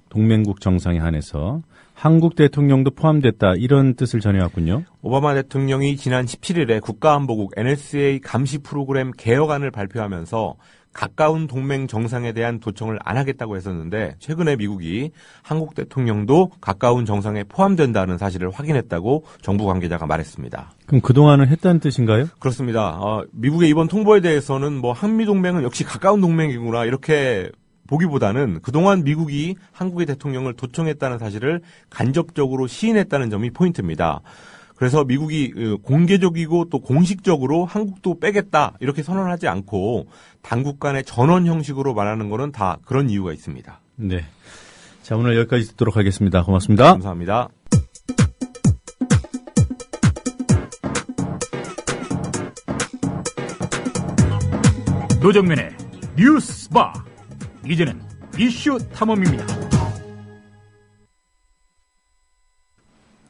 동맹국 정상에 한해서 한국 대통령도 포함됐다 이런 뜻을 전해왔군요. 오바마 대통령이 지난 17일에 국가안보국 NSA 감시 프로그램 개혁안을 발표하면서 가까운 동맹 정상에 대한 도청을 안 하겠다고 했었는데 최근에 미국이 한국 대통령도 가까운 정상에 포함된다는 사실을 확인했다고 정부 관계자가 말했습니다. 그럼 그동안은 했다는 뜻인가요? 그렇습니다. 미국의 이번 통보에 대해서는 한미동맹은 역시 가까운 동맹이구나 이렇게 보기보다는 그동안 미국이 한국의 대통령을 도청했다는 사실을 간접적으로 시인했다는 점이 포인트입니다. 그래서 미국이 공개적이고 또 공식적으로 한국도 빼겠다 이렇게 선언하지 않고 당국 간의 전원 형식으로 말하는 거는 다 그런 이유가 있습니다. 네. 자, 오늘 여기까지 듣도록 하겠습니다. 고맙습니다. 감사합니다. 노정면의 뉴스바. 이제는 이슈 탐험입니다.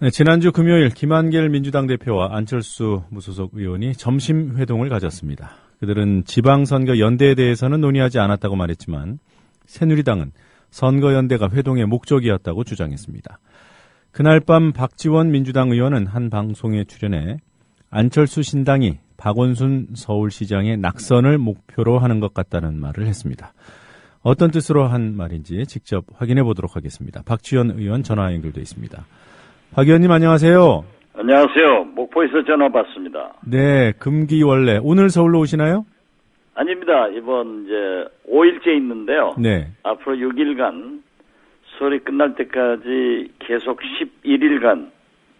네, 지난주 금요일 김한길 민주당 대표와 안철수 무소속 의원이 점심 회동을 가졌습니다. 그들은 지방선거 연대에 대해서는 논의하지 않았다고 말했지만 새누리당은 선거연대가 회동의 목적이었다고 주장했습니다. 그날 밤 박지원 민주당 의원은 한 방송에 출연해 안철수 신당이 박원순 서울시장의 낙선을 목표로 하는 것 같다는 말을 했습니다. 어떤 뜻으로 한 말인지 직접 확인해 보도록 하겠습니다. 박지원 의원 전화 연결돼 있습니다. 박 의원님 안녕하세요. 안녕하세요. 목포에서 전화 받습니다. 네, 금기원래 오늘 서울로 오시나요? 아닙니다. 이번 이제 5일째 있는데요. 네. 앞으로 6일간 설이 끝날 때까지 계속 11일간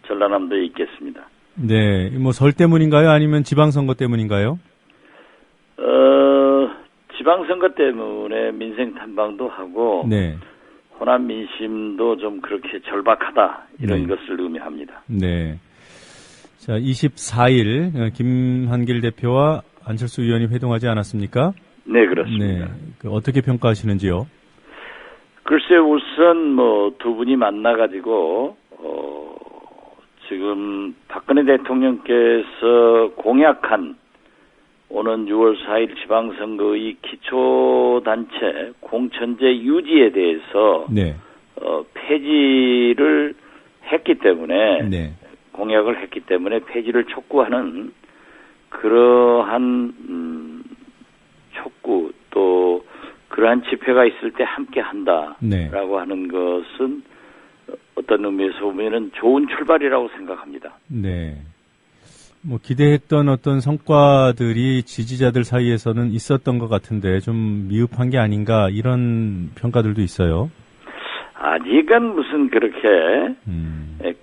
전라남도에 있겠습니다. 네, 뭐 설 때문인가요? 아니면 지방선거 때문인가요? 지방선거 때문에 민생 탐방도 하고 네. 호남 민심도 좀 그렇게 절박하다 이런 네. 것을 의미합니다. 네. 자, 24일 김한길 대표와 안철수 의원이 회동하지 않았습니까? 네, 그렇습니다. 네. 어떻게 평가하시는지요? 글쎄 우선 뭐 두 분이 만나가지고 지금 박근혜 대통령께서 공약한 오는 6월 4일 지방선거의 기초단체 공천제 유지에 대해서 네. 폐지를 했기 때문에 네. 공약을 했기 때문에 폐지를 촉구하는 그러한 촉구 또 그러한 집회가 있을 때 함께 한다라고 네. 하는 것은 어떤 의미에서 보면은 좋은 출발이라고 생각합니다. 네. 뭐 기대했던 어떤 성과들이 지지자들 사이에서는 있었던 것 같은데 좀 미흡한 게 아닌가 이런 평가들도 있어요. 아직은 무슨 그렇게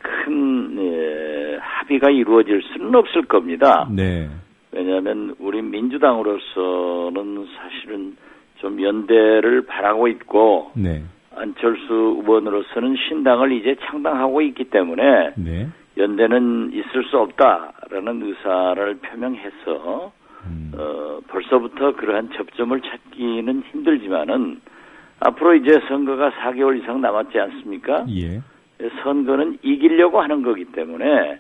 큰 합의가 이루어질 수는 없을 겁니다. 네. 왜냐하면 우리 민주당으로서는 사실은 좀 연대를 바라고 있고 네. 안철수 의원으로서는 신당을 이제 창당하고 있기 때문에 네. 연대는 있을 수 없다라는 의사를 표명해서 벌써부터 그러한 접점을 찾기는 힘들지만은 앞으로 이제 선거가 4개월 이상 남았지 않습니까? 예. 선거는 이기려고 하는 거기 때문에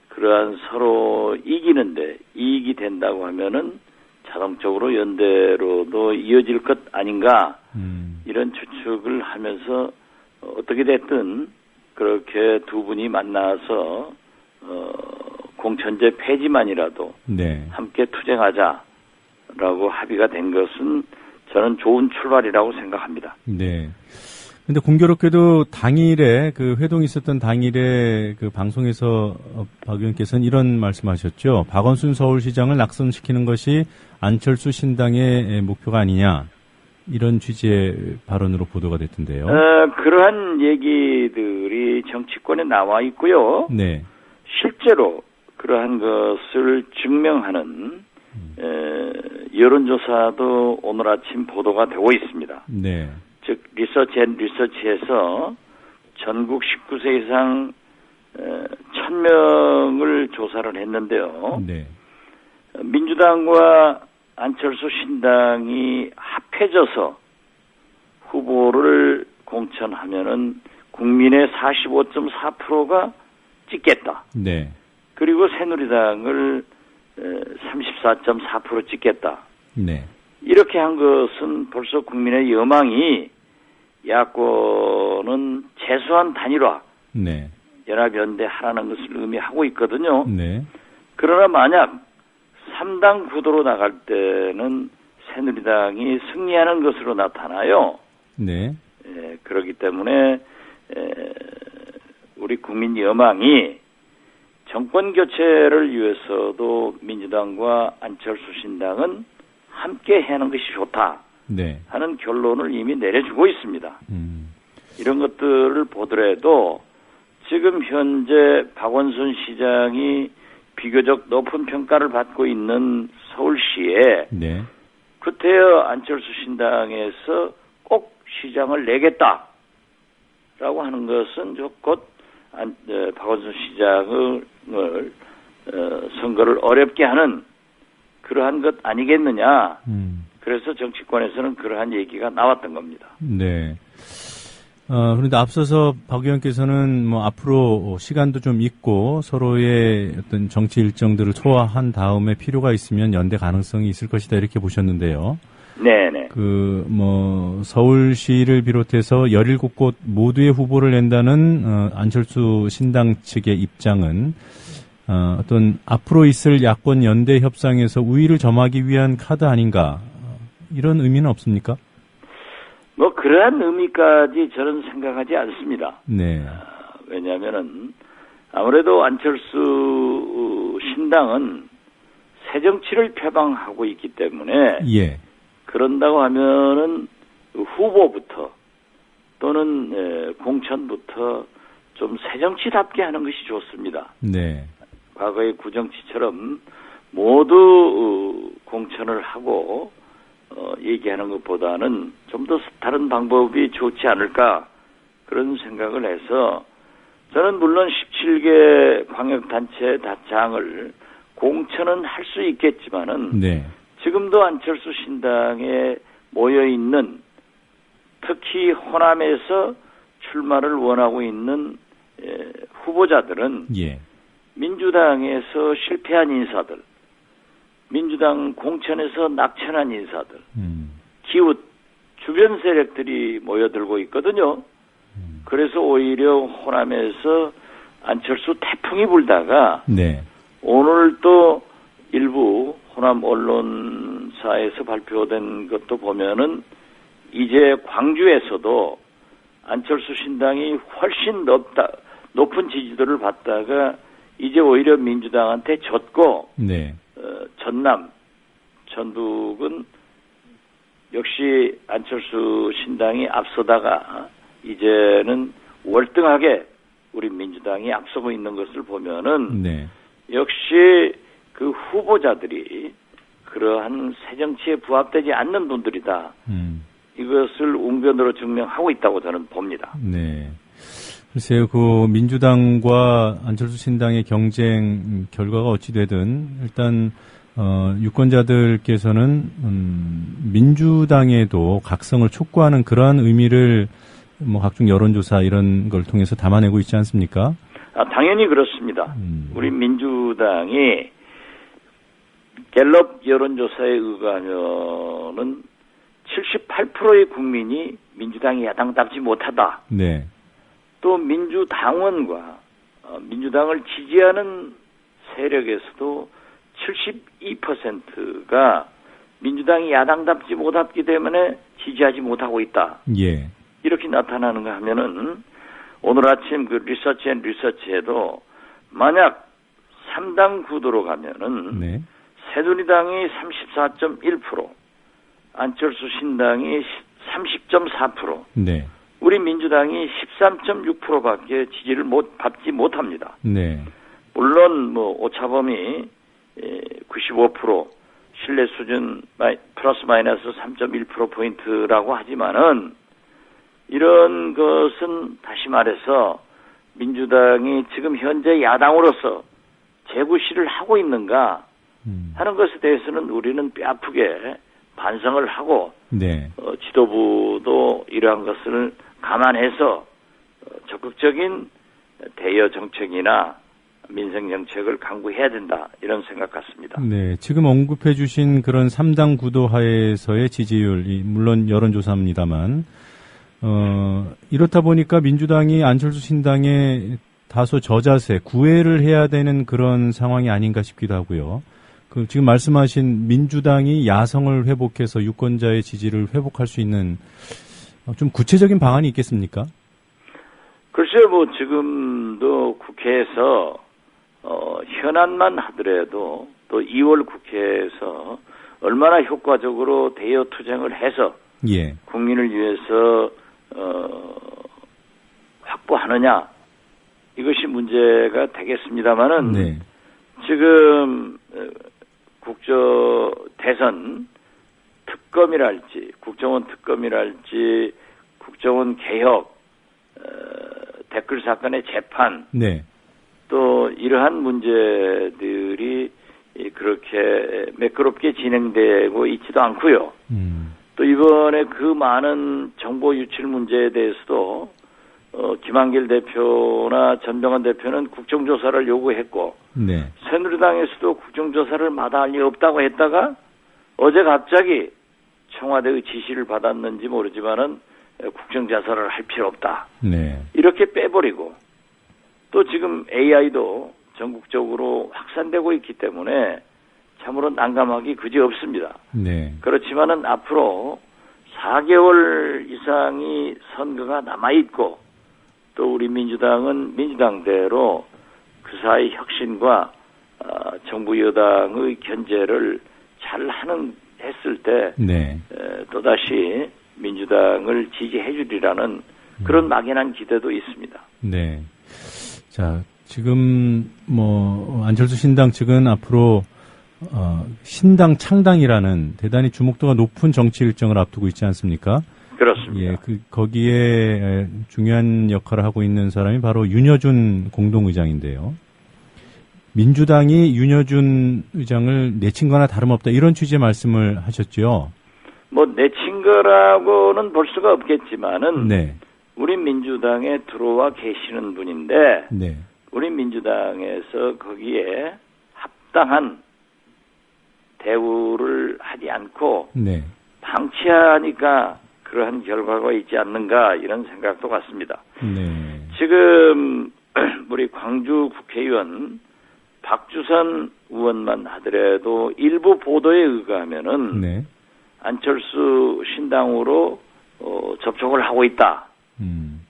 그러한 서로 이기는데 이익이 된다고 하면은 자동적으로 연대로도 이어질 것 아닌가 이런 추측을 하면서 어떻게 됐든 그렇게 두 분이 만나서 공천제 폐지만이라도 네. 함께 투쟁하자라고 합의가 된 것은 저는 좋은 출발이라고 생각합니다. 네. 근데 공교롭게도 당일에 그 회동이 있었던 당일에 그 방송에서 박 의원께서는 이런 말씀하셨죠. 박원순 서울시장을 낙선시키는 것이 안철수 신당의 목표가 아니냐. 이런 취지의 발언으로 보도가 됐던데요. 그러한 얘기들이 정치권에 나와 있고요. 네. 실제로 그러한 것을 증명하는 여론조사도 오늘 아침 보도가 되고 있습니다. 네. 즉 리서치에서 전국 19세 이상 1000명을 조사를 했는데요. 네. 민주당과 안철수 신당이 합해져서 후보를 공천하면은 국민의 45.4%가 찍겠다. 네. 그리고 새누리당을 34.4% 찍겠다. 네. 이렇게 한 것은 벌써 국민의 여망이 야권은 최소한 단일화, 네. 연합연대하라는 것을 의미하고 있거든요. 네. 그러나 만약 3당 구도로 나갈 때는 새누리당이 승리하는 것으로 나타나요. 네. 그렇기 때문에 우리 국민 여망이 정권 교체를 위해서도 민주당과 안철수 신당은 함께 하는 것이 좋다 네. 하는 결론을 이미 내려주고 있습니다. 이런 것들을 보더라도 지금 현재 박원순 시장이 비교적 높은 평가를 받고 있는 서울시에 네. 구태여 안철수 신당에서 꼭 시장을 내겠다라고 하는 것은 곧 박원순 시장을 선거를 어렵게 하는 그러한 것 아니겠느냐. 그래서 정치권에서는 그러한 얘기가 나왔던 겁니다. 네. 그런데 앞서서 박 의원께서는 뭐 앞으로 시간도 좀 있고 서로의 어떤 정치 일정들을 소화한 다음에 필요가 있으면 연대 가능성이 있을 것이다 이렇게 보셨는데요. 네네. 서울시를 비롯해서 17곳 모두의 후보를 낸다는 안철수 신당 측의 입장은 어떤 앞으로 있을 야권 연대 협상에서 우위를 점하기 위한 카드 아닌가 이런 의미는 없습니까? 뭐 그러한 의미까지 저는 생각하지 않습니다. 네. 왜냐하면은 아무래도 안철수 신당은 새 정치를 표방하고 있기 때문에 예. 그런다고 하면은 후보부터 또는 공천부터 좀 새 정치답게 하는 것이 좋습니다. 네. 과거의 구정치처럼 모두 공천을 하고 얘기하는 것보다는 좀 더 다른 방법이 좋지 않을까 그런 생각을 해서 저는 물론 17개 광역단체 단장을 공천은 할 수 있겠지만은 네. 지금도 안철수 신당에 모여있는 특히 호남에서 출마를 원하고 있는 후보자들은 예. 민주당에서 실패한 인사들, 민주당 공천에서 낙천한 인사들, 기웃 주변 세력들이 모여들고 있거든요. 그래서 오히려 호남에서 안철수 태풍이 불다가 네. 오늘 또 일부 호남 언론사에서 발표된 것도 보면은 이제 광주에서도 안철수 신당이 훨씬 높은 지지도를 받다가 이제 오히려 민주당한테 졌고 네. 전남, 전북은 역시 안철수 신당이 앞서다가 이제는 월등하게 우리 민주당이 앞서고 있는 것을 보면은 네. 역시 그 후보자들이 그러한 새 정치에 부합되지 않는 분들이다. 이것을 웅변으로 증명하고 있다고 저는 봅니다. 네. 글쎄요, 민주당과 안철수 신당의 경쟁 결과가 어찌되든 일단 유권자들께서는 민주당에도 각성을 촉구하는 그러한 의미를 뭐 각종 여론조사 이런 걸 통해서 담아내고 있지 않습니까? 당연히 그렇습니다. 우리 민주당이 갤럽 여론조사에 의거하면은 78%의 국민이 민주당이 야당답지 못하다. 네. 또 민주당원과 민주당을 지지하는 세력에서도 72%가 민주당이 야당답지 못하기 때문에 지지하지 못하고 있다. 예. 이렇게 나타나는가 하면은 오늘 아침 그 리서치에도 만약 3당 구도로 가면은 네. 새누리당이 34.1%, 안철수 신당이 30.4%, 네. 우리 민주당이 13.6%밖에 지지를 받지 못합니다. 네. 물론 뭐 오차범위 95% 신뢰 수준 플러스 마이너스 3.1%포인트라고 하지만은 이런 것은 다시 말해서 민주당이 지금 현재 야당으로서 재구시를 하고 있는가 하는 것에 대해서는 우리는 뼈아프게 반성을 하고 네. 지도부도 이러한 것을 감안해서 적극적인 대여 정책이나 민생 정책을 강구해야 된다 이런 생각 같습니다. 네, 지금 언급해 주신 그런 3당 구도 하에서의 지지율, 물론 여론조사입니다만 이렇다 보니까 민주당이 안철수 신당에 다소 저자세, 구애를 해야 되는 그런 상황이 아닌가 싶기도 하고요. 지금 말씀하신 민주당이 야성을 회복해서 유권자의 지지를 회복할 수 있는 좀 구체적인 방안이 있겠습니까? 글쎄요, 뭐 지금도 국회에서 현안만 하더라도 또 2월 국회에서 얼마나 효과적으로 대여 투쟁을 해서 예. 국민을 위해서 확보하느냐 이것이 문제가 되겠습니다만은 네. 지금 대선 특검이랄지 국정원 특검이랄지 국정원 개혁 댓글 사건의 재판 네. 또 이러한 문제들이 그렇게 매끄럽게 진행되고 있지도 않고요. 또 이번에 그 많은 정보 유출 문제에 대해서도 김한길 대표나 전병환 대표는 국정조사를 요구했고 네. 새누리당에서도 국정조사를 마다할 리 없다고 했다가 어제 갑자기 청와대의 지시를 받았는지 모르지만은 국정조사를 할 필요 없다. 네. 이렇게 빼버리고 또 지금 AI도 전국적으로 확산되고 있기 때문에 참으로 난감하기 그지없습니다. 네. 그렇지만은 앞으로 4개월 이상이 선거가 남아있고 또 우리 민주당은 민주당대로 그 사이 혁신과 정부 여당의 견제를 잘 했을 때 네. 또다시 민주당을 지지해 주리라는 그런 막연한 기대도 있습니다. 네. 자, 지금 안철수 신당 측은 앞으로 신당 창당이라는 대단히 주목도가 높은 정치 일정을 앞두고 있지 않습니까? 그렇습니다. 예, 거기에 중요한 역할을 하고 있는 사람이 바로 윤여준 공동의장인데요. 민주당이 윤여준 의장을 내친 거나 다름없다 이런 취지의 말씀을 하셨죠. 내친 거라고는 볼 수가 없겠지만은 네. 우리 민주당에 들어와 계시는 분인데 네. 우리 민주당에서 거기에 합당한 대우를 하지 않고 네. 방치하니까 그러한 결과가 있지 않는가 이런 생각도 같습니다. 네. 지금 우리 광주 국회의원 박주선 의원만 하더라도 일부 보도에 의하면은 네. 안철수 신당으로 접촉을 하고 있다.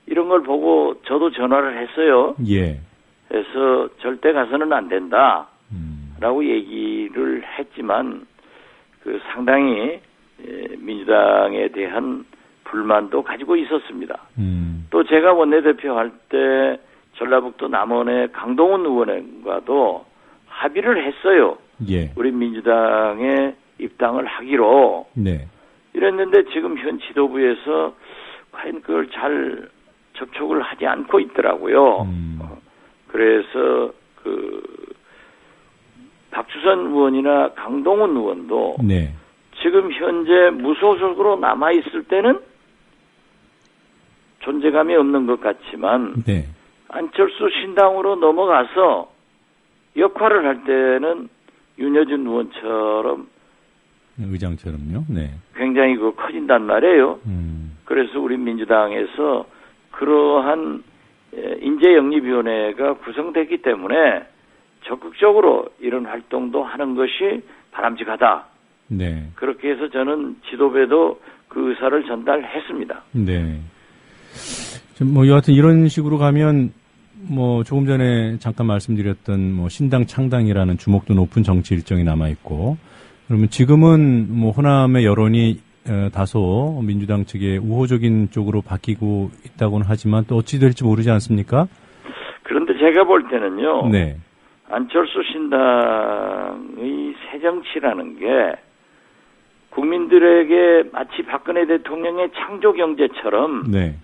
이런 걸 보고 저도 전화를 했어요. 예. 그래서 절대 가서는 안 된다. 라고 얘기를 했지만 상당히 민주당에 대한 불만도 가지고 있었습니다. 또 제가 원내대표 할 때 전라북도 남원의 강동원 의원과도 합의를 했어요. 예. 우리 민주당에 입당을 하기로. 네. 이랬는데 지금 현 지도부에서 과연 그걸 잘 접촉을 하지 않고 있더라고요. 그래서 박주선 의원이나 강동원 의원도 네. 지금 현재 무소속으로 남아있을 때는 존재감이 없는 것 같지만 네. 안철수 신당으로 넘어가서 역할을 할 때는 윤여준 의원처럼 의장처럼요. 네. 굉장히 커진단 말이에요. 그래서 우리 민주당에서 그러한 인재영입위원회가 구성됐기 때문에 적극적으로 이런 활동도 하는 것이 바람직하다. 네. 그렇게 해서 저는 지도부에도 그 의사를 전달했습니다. 네. 여하튼 이런 식으로 가면 조금 전에 잠깐 말씀드렸던 신당 창당이라는 주목도 높은 정치 일정이 남아 있고 그러면 지금은 호남의 여론이 다소 민주당 측의 우호적인 쪽으로 바뀌고 있다고는 하지만 또 어찌 될지 모르지 않습니까? 그런데 제가 볼 때는요. 네. 안철수 신당의 새정치라는 게 국민들에게 마치 박근혜 대통령의 창조경제처럼 네.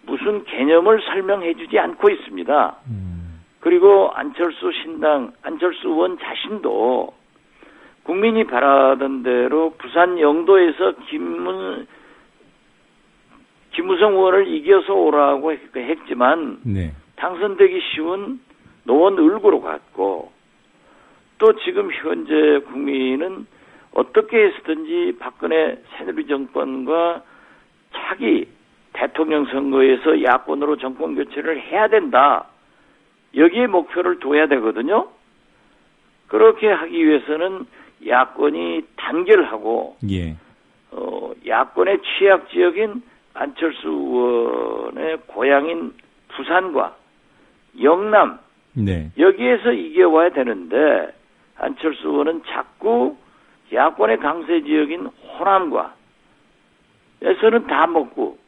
무슨 개념을 설명해주지 않고 있습니다. 그리고 안철수 신당, 안철수 의원 자신도 국민이 바라던 대로 부산 영도에서 김무성 의원을 이겨서 오라고 했지만 네. 당선되기 쉬운 노원 을구로 갔고 또 지금 현재 국민은 어떻게 해서든지 박근혜 새누리 정권과 차기 대통령 선거에서 야권으로 정권 교체를 해야 된다. 여기에 목표를 둬야 되거든요. 그렇게 하기 위해서는 야권이 단결하고 예. 야권의 취약 지역인 안철수 의원의 고향인 부산과 영남 네. 여기에서 이겨와야 되는데 안철수 의원은 자꾸 야권의 강세 지역인 호남과 에서는 다 먹고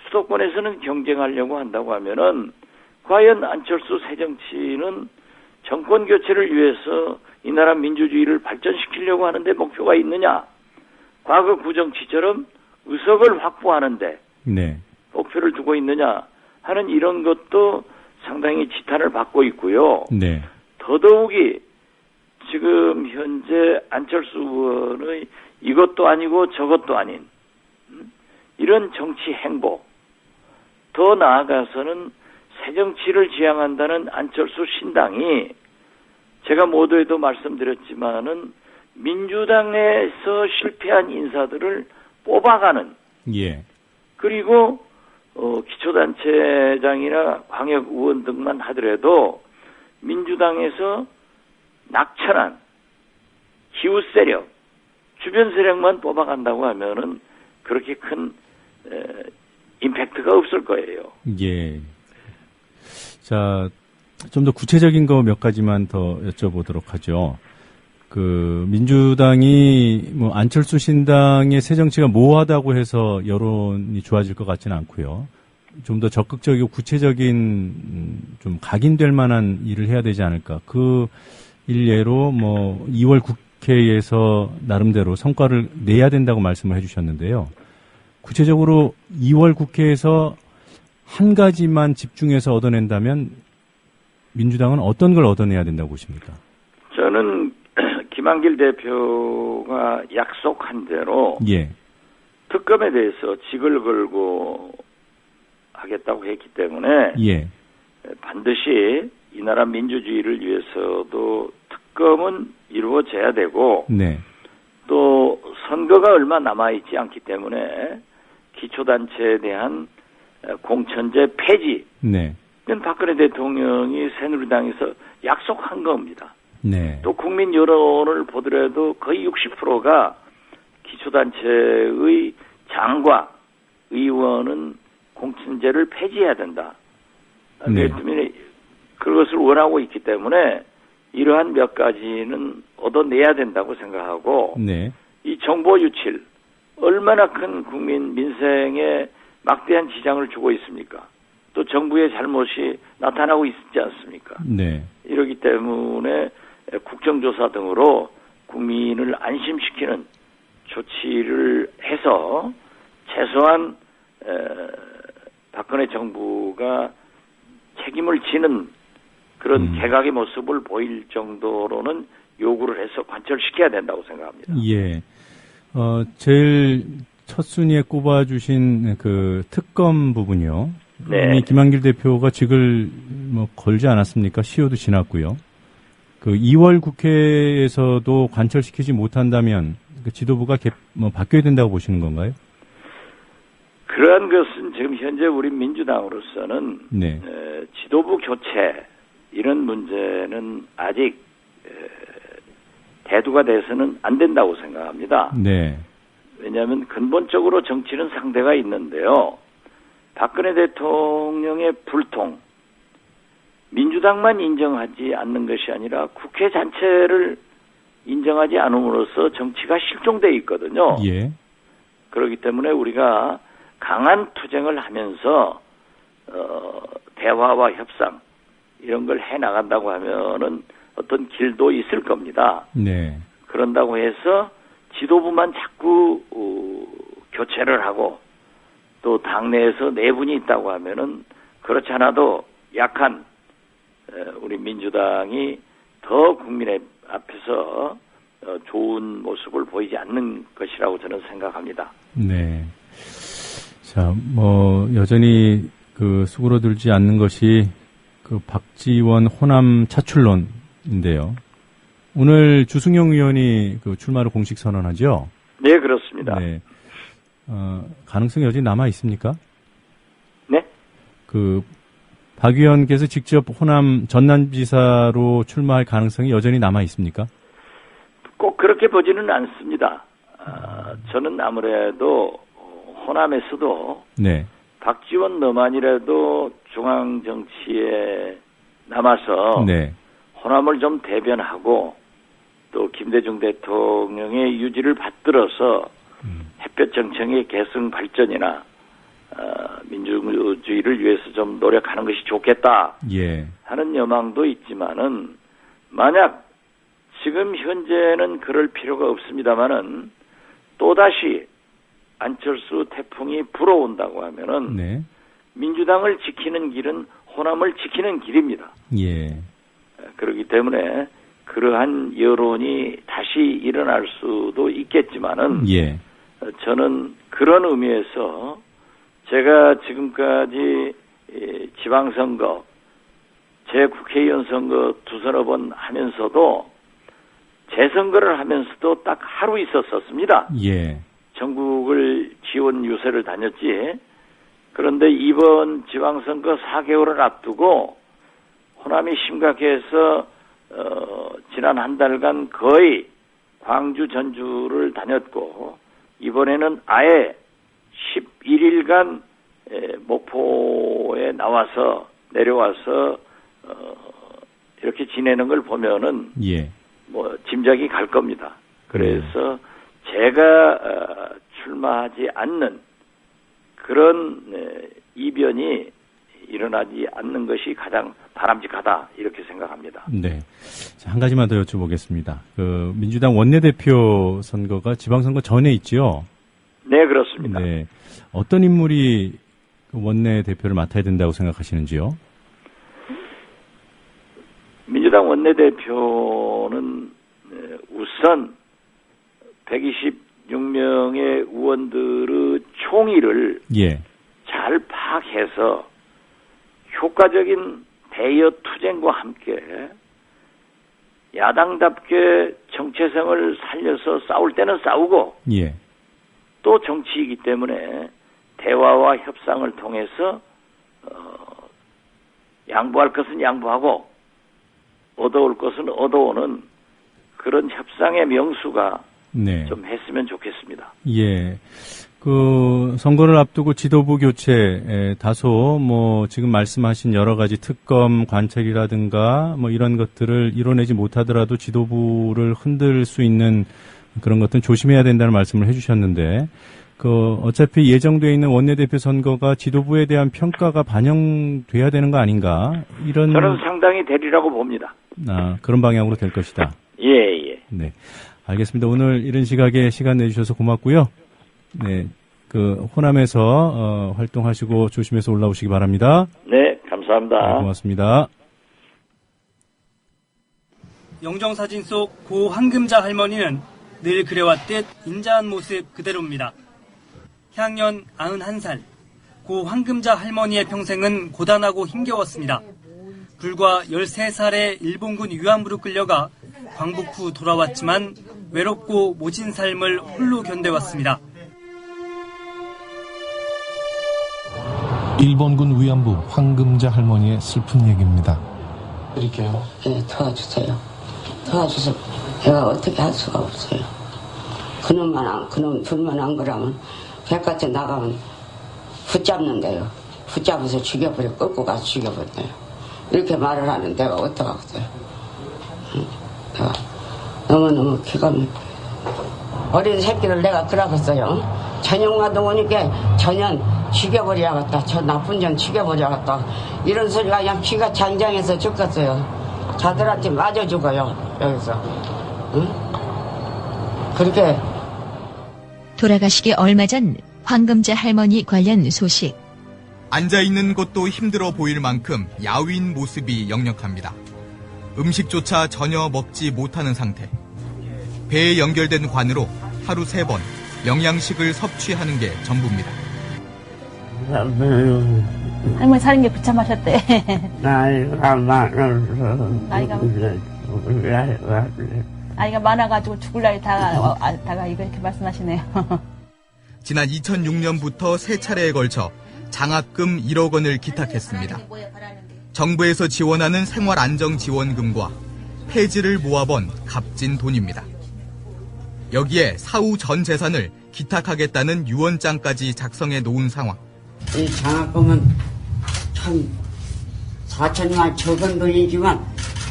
수도권에서는 경쟁하려고 한다고 하면은 과연 안철수 새정치는 정권 교체를 위해서 이 나라 민주주의를 발전시키려고 하는데 목표가 있느냐? 과거 구정치처럼 의석을 확보하는데 네. 목표를 두고 있느냐 하는 이런 것도 상당히 지탄을 받고 있고요. 네. 더더욱이 지금 현재 안철수 의원의 이것도 아니고 저것도 아닌 이런 정치 행보, 더 나아가서는 새정치를 지향한다는 안철수 신당이 제가 모두에도 말씀드렸지만은 민주당에서 실패한 인사들을 뽑아가는 예. 그리고 기초단체장이나 광역의원 등만 하더라도 민주당에서 낙천한 기우 세력, 주변 세력만 뽑아간다고 하면은 그렇게 큰 임팩트가 없을 거예요. 예. 자, 좀 더 구체적인 거 몇 가지만 더 여쭤보도록 하죠. 그 민주당이 뭐 안철수 신당의 새 정치가 모호하다고 해서 여론이 좋아질 것 같지는 않고요. 좀 더 적극적이고 구체적인 좀 각인될 만한 일을 해야 되지 않을까. 그 일례로 뭐 2월 국회에서 나름대로 성과를 내야 된다고 말씀을 해주셨는데요. 구체적으로 2월 국회에서 한 가지만 집중해서 얻어낸다면 민주당은 어떤 걸 얻어내야 된다고 보십니까? 저는 김한길 대표가 약속한 대로 예. 특검에 대해서 직을 걸고 하겠다고 했기 때문에 예. 반드시 이 나라 민주주의를 위해서도 특검은 이루어져야 되고 네. 또 선거가 얼마 남아있지 않기 때문에 기초단체에 대한 공천제 폐지 네. 이건 박근혜 대통령이 새누리당에서 약속한 겁니다. 네. 또 국민 여론을 보더라도 거의 60%가 기초단체의 장과 의원은 공천제를 폐지해야 된다. 네. 그것을 원하고 있기 때문에 이러한 몇 가지는 얻어내야 된다고 생각하고 네. 이 정보 유출 얼마나 큰 국민 민생에 막대한 지장을 주고 있습니까? 또 정부의 잘못이 나타나고 있지 않습니까? 네. 이러기 때문에 국정조사 등으로 국민을 안심시키는 조치를 해서 최소한 박근혜 정부가 책임을 지는 그런 개각의 모습을 보일 정도로는 요구를 해서 관철시켜야 된다고 생각합니다. 예. 제일 첫 순위에 꼽아주신 그 특검 부분이요. 네. 이미 김한길 대표가 직을 뭐 걸지 않았습니까? 시효도 지났고요. 그 2월 국회에서도 관철시키지 못한다면 그 지도부가 바뀌어야 된다고 보시는 건가요? 그러한 것은 지금 현재 우리 민주당으로서는 네. 지도부 교체 이런 문제는 아직 대두가 돼서는 안 된다고 생각합니다. 네. 왜냐하면 근본적으로 정치는 상대가 있는데요. 박근혜 대통령의 불통, 민주당만 인정하지 않는 것이 아니라 국회 전체를 인정하지 않음으로써 정치가 실종되어 있거든요. 예. 그렇기 때문에 우리가 강한 투쟁을 하면서 대화와 협상 이런 걸 해나간다고 하면은 어떤 길도 있을 겁니다. 네. 그런다고 해서 지도부만 자꾸 교체를 하고 또 당내에서 내분이 있다고 하면은 그렇지 않아도 약한 우리 민주당이 더 국민의 앞에서 좋은 모습을 보이지 않는 것이라고 저는 생각합니다. 네. 자, 여전히 수그러들지 않는 것이 박지원 호남 차출론인데요. 오늘 주승용 의원이 출마를 공식 선언하죠? 네, 그렇습니다. 네. 가능성이 여전히 남아 있습니까? 네? 박 의원께서 직접 호남 전남지사로 출마할 가능성이 여전히 남아 있습니까? 꼭 그렇게 보지는 않습니다. 저는 아무래도 호남에서도 네. 박지원 너만이라도 중앙 정치에 남아서 네. 호남을 좀 대변하고 또 김대중 대통령의 유지를 받들어서 햇볕 정책의 계승 발전이나 민주주의를 위해서 좀 노력하는 것이 좋겠다 예. 하는 여망도 있지만은 만약 지금 현재는 그럴 필요가 없습니다만은 또다시 안철수 태풍이 불어온다고 하면은 네. 민주당을 지키는 길은 호남을 지키는 길입니다. 예. 그렇기 때문에 그러한 여론이 다시 일어날 수도 있겠지만은 예. 저는 그런 의미에서 제가 지금까지 지방선거, 제 국회의원 선거 두서너 번 하면서도 재선거를 하면서도 딱 하루 있었었습니다. 예. 전국을 지원 유세를 다녔지. 그런데 이번 지방선거 4개월을 앞두고 호남이 심각해서 지난 한 달간 거의 광주, 전주를 다녔고 이번에는 아예 11일간 목포에 내려와서 이렇게 지내는 걸 보면은 예. 뭐 짐작이 갈 겁니다. 그래서 제가 출마하지 않는 그런 이변이 일어나지 않는 것이 가장 바람직하다 이렇게 생각합니다. 네. 자, 한 가지만 더 여쭤보겠습니다. 그 민주당 원내대표 선거가 지방선거 전에 있지요? 네, 그렇습니다. 네. 어떤 인물이 원내대표를 맡아야 된다고 생각하시는지요? 민주당 원내대표는 우선 126명의 의원들의 총의를 잘 파악해서 효과적인 대여 투쟁과 함께 야당답게 정체성을 살려서 싸울 때는 싸우고 또 정치이기 때문에 대화와 협상을 통해서 양보할 것은 양보하고 얻어올 것은 얻어오는 그런 협상의 명수가 좀 했으면 좋겠습니다. 예. 그 선거를 앞두고 지도부 교체 다소 뭐 지금 말씀하신 여러 가지 특검 관찰이라든가 뭐 이런 것들을 이뤄내지 못하더라도 지도부를 흔들 수 있는 그런 것들은 조심해야 된다는 말씀을 해주셨는데 그 어차피 예정되어 있는 원내대표 선거가 지도부에 대한 평가가 반영돼야 되는 거 아닌가 이런 저는 상당히 되리라고 봅니다. 그런 방향으로 될 것이다. 예. 네, 알겠습니다. 오늘 이런 시각에 시간 내주셔서 고맙고요. 네, 그 호남에서 활동하시고 조심해서 올라오시기 바랍니다. 네, 감사합니다. 네, 고맙습니다. 영정사진 속 고 황금자 할머니는 늘 그래왔듯 인자한 모습 그대로입니다. 향년 91살, 고 황금자 할머니의 평생은 고단하고 힘겨웠습니다. 불과 13살에 일본군 위안부로 끌려가 광복 후 돌아왔지만 외롭고 모진 삶을 홀로 견뎌왔습니다. 일본군 위안부 황금자 할머니의 슬픈 얘기입니다. 드릴게요. 네, 도와주세요. 도와주세요. 제가 어떻게 할 수가 없어요. 그놈 둘만 안 그러면 백같이 나가면 붙잡는데요. 붙잡아서 죽여버려, 끌고 가서 죽여버려요. 이렇게 말을 하는 내가 어떡하겠어요. 내가 너무너무 기가 막혀. 어린 새끼를 내가 그러겠어요. 전형마도 오니까 전혀 죽여버려야겠다. 저 나쁜 년 죽여버려야겠다. 이런 소리가 그냥 귀가 장장해서 죽겠어요. 자들한테 맞아 죽어요. 여기서. 응? 그렇게 돌아가시기 얼마 전 황금자 할머니 관련 소식. 앉아있는 것도 힘들어 보일 만큼 야윈 모습이 역력합니다. 음식조차 전혀 먹지 못하는 상태. 배에 연결된 관으로 하루 3번 영양식을 섭취하는 게 전부입니다. 할머니 사는 게 비참하셨대. 나이가 많아가지고 죽을 날이 다가 이렇게 말씀하시네요. 지난 2006년부터 3차례에 걸쳐 장학금 1억 원을 기탁했습니다. 정부에서 지원하는 생활안정지원금과 폐지를 모아본 값진 돈입니다. 여기에 사후 전 재산을 기탁하겠다는 유언장까지 작성해 놓은 상황. 이 장학금은 참 4천만 적은 돈이지만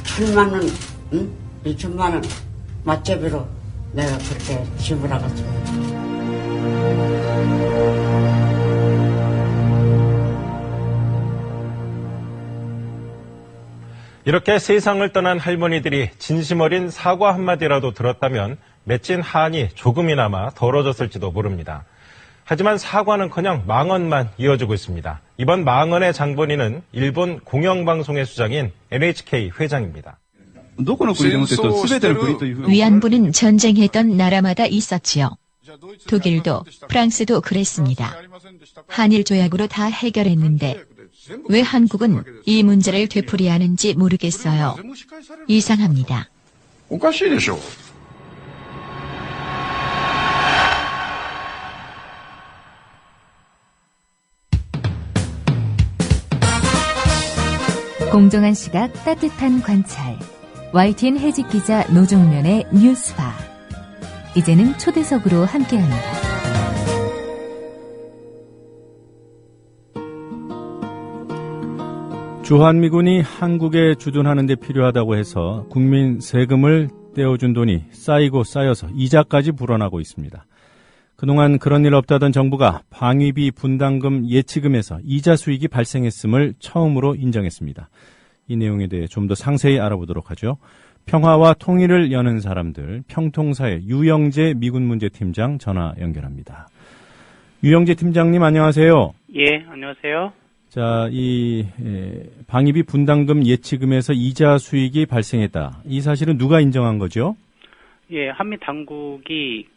1,000만 원, 2천만 원 맞제비로 내가 그렇게 지불하겠습니다. 이렇게 세상을 떠난 할머니들이 진심 어린 사과 한마디라도 들었다면 맺힌 한이 조금이나마 덜어졌을지도 모릅니다. 하지만 사과는커녕 망언만 이어지고 있습니다. 이번 망언의 장본인은 일본 공영방송의 수장인 NHK 회장입니다. 위안부는 전쟁했던 나라마다 있었지요. 독일도 프랑스도 그랬습니다. 한일 조약으로 다 해결했는데 왜 한국은 이 문제를 되풀이하는지 모르겠어요. 이상합니다. おかしいでしょ. 공정한 시각, 따뜻한 관찰. YTN 해직 기자 노종면의 뉴스바. 이제는 초대석으로 함께합니다. 주한미군이 한국에 주둔하는 데 필요하다고 해서 국민 세금을 떼어준 돈이 쌓이고 쌓여서 이자까지 불어나고 있습니다. 그동안 그런 일 없다던 정부가 방위비 분담금 예치금에서 이자 수익이 발생했음을 처음으로 인정했습니다. 이 내용에 대해 좀 더 상세히 알아보도록 하죠. 평화와 통일을 여는 사람들, 평통사의 유영재 미군문제팀장 전화 연결합니다. 유영재 팀장님 안녕하세요. 예, 안녕하세요. 자, 이 방위비 분담금 예치금에서 이자 수익이 발생했다. 이 사실은 누가 인정한 거죠? 예, 한미 당국이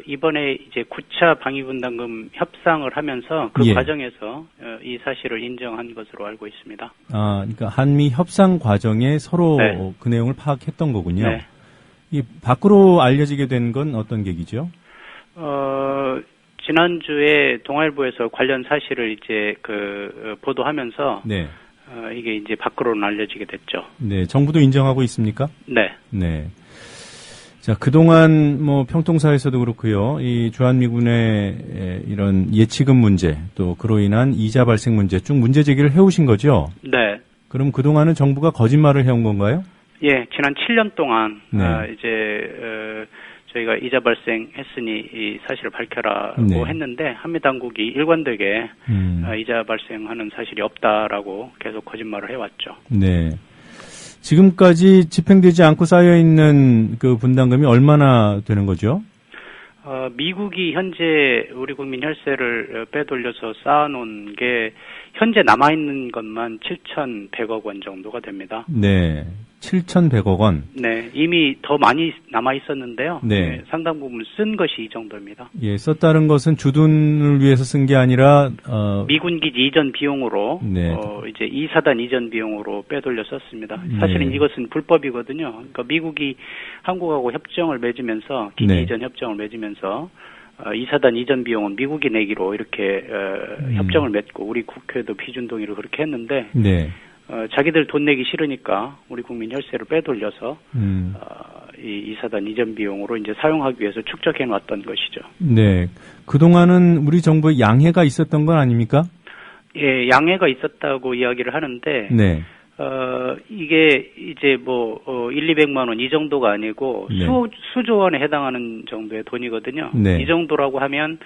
이번에 이제 9차 방위비 분담금 협상을 하면서 그 과정에서 이 사실을 인정한 것으로 알고 있습니다. 아, 그러니까 한미 협상 과정에 서로 그 내용을 파악했던 거군요. 네. 이 밖으로 알려지게 된 건 어떤 계기죠? 지난주에 동아일보에서 관련 사실을 이제 보도하면서 이게 이제 밖으로는 알려지게 됐죠. 네, 정부도 인정하고 있습니까? 네. 네. 자, 그동안 평통사에서도 그렇고요. 이 주한미군의 이런 예치금 문제, 또 그로 인한 이자 발생 문제 쭉 문제 제기를 해오신 거죠? 네. 그럼 그동안은 정부가 거짓말을 해온 건가요? 예, 지난 7년 동안 저희가 이자 발생했으니 이 사실을 밝혀라고 했는데 한미 당국이 일관되게 이자 발생하는 사실이 없다라고 계속 거짓말을 해왔죠. 네. 지금까지 집행되지 않고 쌓여있는 그 분담금이 얼마나 되는 거죠? 미국이 현재 우리 국민 혈세를 빼돌려서 쌓아놓은 게 현재 남아있는 것만 7,100억 원 정도가 됩니다. 네. 7,100억 원. 네. 이미 더 많이 남아있었는데요. 네. 상당 부분 쓴 것이 이 정도입니다. 예, 썼다는 것은 주둔을 위해서 쓴 게 아니라, 미군기지 이전 비용으로, 이제 2사단 이전 비용으로 빼돌려 썼습니다. 사실은 이것은 불법이거든요. 그러니까 미국이 한국하고 협정을 맺으면서, 기지 이전 협정을 맺으면서, 2사단 이전 비용은 미국이 내기로 이렇게, 협정을 맺고, 우리 국회도 비준 동의를 그렇게 했는데, 자기들 돈 내기 싫으니까 우리 국민 혈세를 빼돌려서 이 2사단 이전 비용으로 이제 사용하기 위해서 축적해 놨던 것이죠. 네. 그동안은 우리 정부에 양해가 있었던 건 아닙니까? 예, 양해가 있었다고 이야기를 하는데 이게 이제 1,200만 원 이 정도가 아니고 수조 원에 해당하는 정도의 돈이거든요. 이 정도라고 하면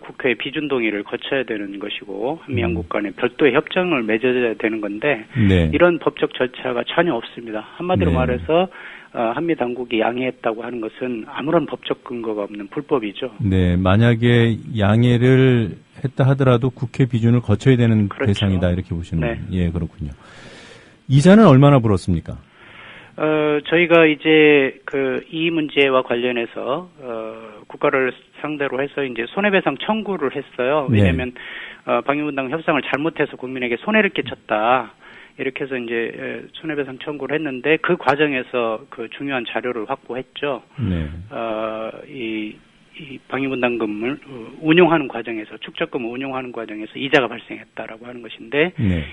국회 비준 동의를 거쳐야 되는 것이고 한미 양국 간에 별도의 협정을 맺어야 되는 건데 이런 법적 절차가 전혀 없습니다. 한마디로 말해서 한미 당국이 양해했다고 하는 것은 아무런 법적 근거가 없는 불법이죠. 네, 만약에 양해를 했다 하더라도 국회 비준을 거쳐야 되는 대상이다 이렇게 보시는 거예요. 예, 그렇군요. 이자는 얼마나 불었습니까? 저희가 이제 이 문제와 관련해서 국가를 상대로 해서 이제 손해배상 청구를 했어요. 왜냐하면 방위분담금 협상을 잘못해서 국민에게 손해를 끼쳤다. 이렇게 해서 이제 손해배상 청구를 했는데 그 과정에서 그 중요한 자료를 확보했죠. 이 방위분담금을 운용하는 과정에서 축적금을 운용하는 과정에서 이자가 발생했다라고 하는 것인데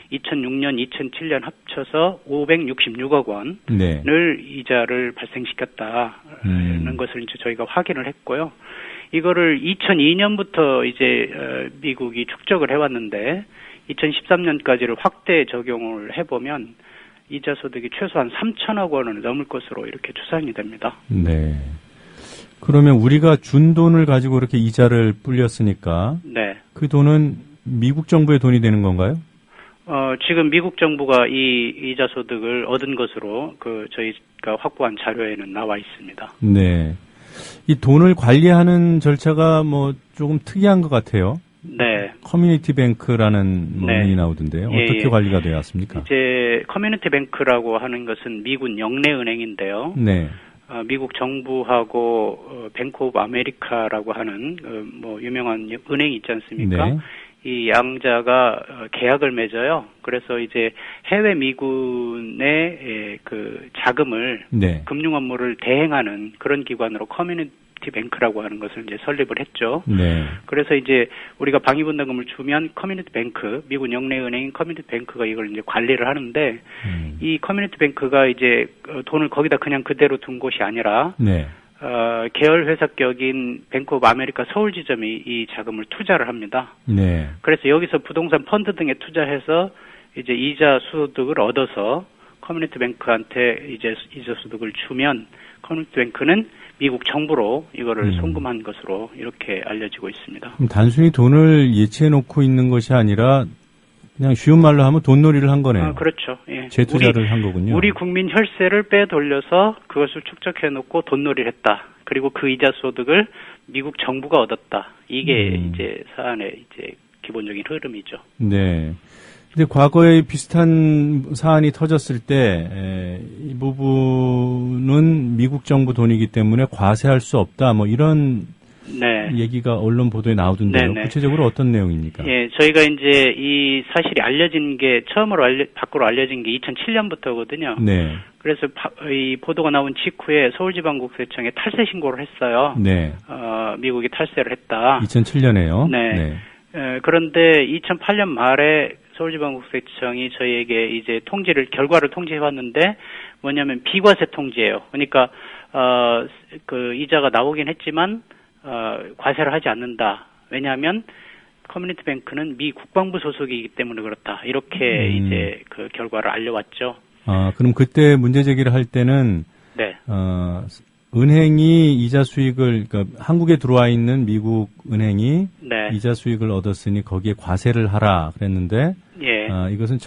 2006년, 2007년 합쳐서 566억 원을 이자를 발생시켰다는 것을 이제 저희가 확인을 했고요. 이거를 2002년부터 이제 미국이 축적을 해왔는데 2013년까지를 확대 적용을 해보면 이자 소득이 최소한 3천억 원을 넘을 것으로 이렇게 추산이 됩니다. 네. 그러면 우리가 준 돈을 가지고 이렇게 이자를 불렸으니까 그 돈은 미국 정부의 돈이 되는 건가요? 지금 미국 정부가 이 이자 소득을 얻은 것으로 저희가 확보한 자료에는 나와 있습니다. 네. 이 돈을 관리하는 절차가 조금 특이한 것 같아요. 네. 커뮤니티 뱅크라는 명이 나오던데요. 어떻게 관리가 되어 왔습니까? 이제 커뮤니티 뱅크라고 하는 것은 미군 영내 은행인데요. 미국 정부하고 뱅크 오브 아메리카라고 하는 뭐 유명한 은행이 있지 않습니까? 네. 이 양자가 계약을 맺어요. 그래서 이제 해외 미군의 그 자금을 네. 금융 업무를 대행하는 그런 기관으로 커뮤니티 뱅크라고 하는 것을 이제 설립을 했죠. 네. 그래서 이제 우리가 방위분담금을 주면 커뮤니티 뱅크, 미국 영내 은행인 커뮤니티 뱅크가 이걸 이제 관리를 하는데 이 커뮤니티 뱅크가 이제 돈을 거기다 그냥 그대로 둔 곳이 아니라 네. 계열 회사격인 뱅크 오브 아메리카 서울 지점이 이 자금을 투자를 합니다. 네. 그래서 여기서 부동산 펀드 등에 투자해서 이제 이자 소득을 얻어서 커뮤니티 뱅크한테 이제 이자 소득을 주면 커뮤니티 뱅크는 미국 정부로 이거를 송금한 것으로 이렇게 알려지고 있습니다. 그럼 단순히 돈을 예치해 놓고 있는 것이 아니라 그냥 쉬운 말로 하면 돈놀이를 한 거네요. 그렇죠. 예. 재투자를 한 거군요. 우리 국민 혈세를 빼돌려서 그것을 축적해 놓고 돈놀이를 했다. 그리고 그 이자 소득을 미국 정부가 얻었다. 이게 이제 사안의 이제 기본적인 흐름이죠. 네. 근데 과거에 비슷한 사안이 터졌을 때 이 부분은 미국 정부 돈이기 때문에 과세할 수 없다. 뭐 이런 네. 얘기가 언론 보도에 나오던데요. 네네. 구체적으로 어떤 내용입니까? 예, 저희가 이제 이 사실이 알려진 게 처음으로 밖으로 알려진 게 2007년부터거든요. 네. 그래서 이 보도가 나온 직후에 서울지방국세청에 탈세 신고를 했어요. 네. 미국이 탈세를 했다. 2007년에요. 네. 그런데 2008년 말에 서울지방국세청이 저희에게 이제 결과를 통지해 왔는데 뭐냐면 비과세 통지예요. 그러니까 그 이자가 나오긴 했지만 과세를 하지 않는다. 왜냐하면 커뮤니티 뱅크는 미 국방부 소속이기 때문에 그렇다. 이렇게 이제 그 결과를 알려왔죠. 그럼 그때 문제 제기를 할 때는 네. 은행이 이자 수익을 그러니까 한국에 들어와 있는 미국 은행이 네. 이자 수익을 얻었으니 거기에 과세를 하라 그랬는데 예. 이것은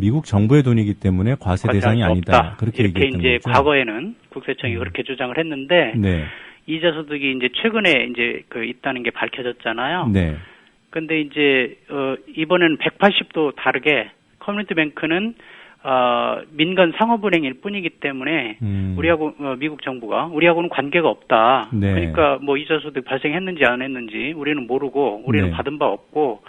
미국 정부의 돈이기 때문에 과세 대상이 아니다. 그렇게 이렇게 얘기했던 이제 거죠. 과거에는 국세청이 그렇게 주장을 했는데 네. 이자 소득이 이제 최근에 이제 있다는 게 밝혀졌잖아요. 네. 근데 이제 이번에는 180도 다르게 커뮤니티 뱅크는 민간 상업은행일 뿐이기 때문에 우리하고 미국 정부가 우리하고는 관계가 없다. 네. 그러니까 뭐 이자 소득 발생했는지 안 했는지 우리는 모르고 우리는 네. 받은 바 없고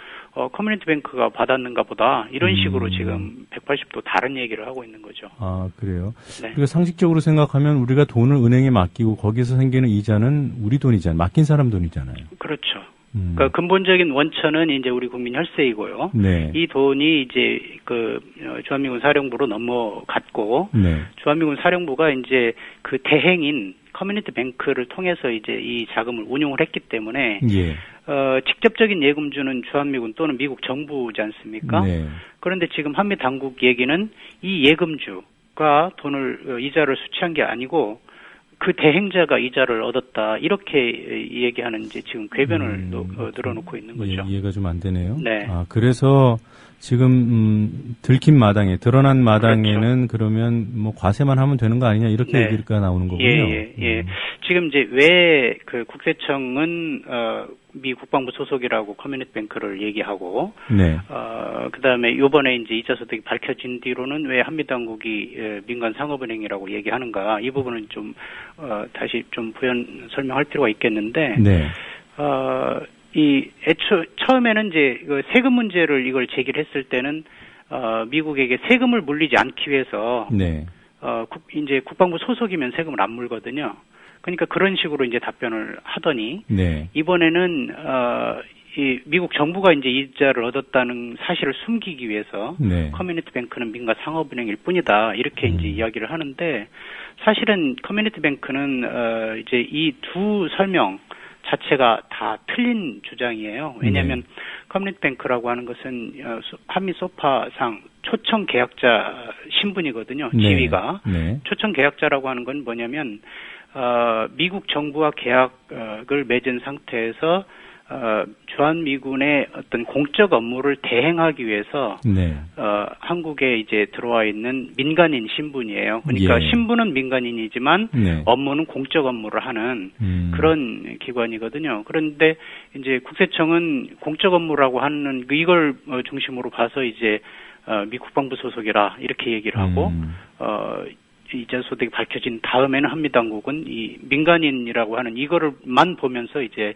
커뮤니티 뱅크가 받았는가 보다 이런 식으로 지금 180도 다른 얘기를 하고 있는 거죠. 그래요. 네. 우리가 상식적으로 생각하면 우리가 돈을 은행에 맡기고 거기서 생기는 이자는 우리 돈이잖아요. 맡긴 사람 돈이잖아요. 그렇죠. 그러니까 근본적인 원천은 이제 우리 국민 혈세이고요. 네. 이 돈이 이제 주한미군 사령부로 넘어갔고 네. 주한미군 사령부가 이제 그 대행인 커뮤니티 뱅크를 통해서 이제 이 자금을 운용을 했기 때문에 예. 직접적인 예금주는 주한미군 또는 미국 정부지 않습니까? 네. 그런데 지금 한미 당국 얘기는 이 예금주가 돈을 이자를 수취한 게 아니고 그 대행자가 이자를 얻었다 이렇게 얘기하는 이제 지금 궤변을 늘어놓고 있는 거죠. 이해가 좀 안 되네요. 네. 그래서 지금 들킨 마당에 드러난 마당에는 그렇죠. 그러면 뭐 과세만 하면 되는 거 아니냐 이렇게 네. 얘기가 나오는 거군요. 예. 지금 이제 왜 그 국세청은 미 국방부 소속이라고 커뮤니티 뱅크를 얘기하고 네. 그다음에 요번에 이제 이자 소득이 밝혀진 뒤로는 왜 한미 당국이 민간 상업은행이라고 얘기하는가 이 부분은 좀 다시 좀 부연 설명할 필요가 있겠는데 네. 처음에는 이제 세금 문제를 이걸 제기를 했을 때는 미국에게 세금을 물리지 않기 위해서 네. 이제 국방부 소속이면 세금을 안 물거든요. 그러니까 그런 식으로 이제 답변을 하더니 네. 이번에는 이 미국 정부가 이제 이자를 얻었다는 사실을 숨기기 위해서 네. 커뮤니티 뱅크는 민간 상업은행일 뿐이다 이렇게 이제 이야기를 하는데 사실은 커뮤니티 뱅크는 이제 이 두 설명 자체가 다 틀린 주장이에요. 왜냐하면 커뮤니티 뱅크라고 하는 것은 한미 소파상 초청 계약자 신분이거든요. 지위가. 네. 초청 계약자라고 하는 건 뭐냐면 미국 정부와 계약을 맺은 상태에서 주한미군의 어떤 공적 업무를 대행하기 위해서 네. 한국에 이제 들어와 있는 민간인 신분이에요. 그러니까 예. 신분은 민간인이지만 네. 업무는 공적 업무를 하는 그런 기관이거든요. 그런데 이제 국세청은 공적 업무라고 하는 이걸 중심으로 봐서 이제 미 국방부 소속이라 이렇게 얘기를 하고 이자 소득이 밝혀진 다음에는 한미당국은 이 민간인이라고 하는 이거를만 보면서 이제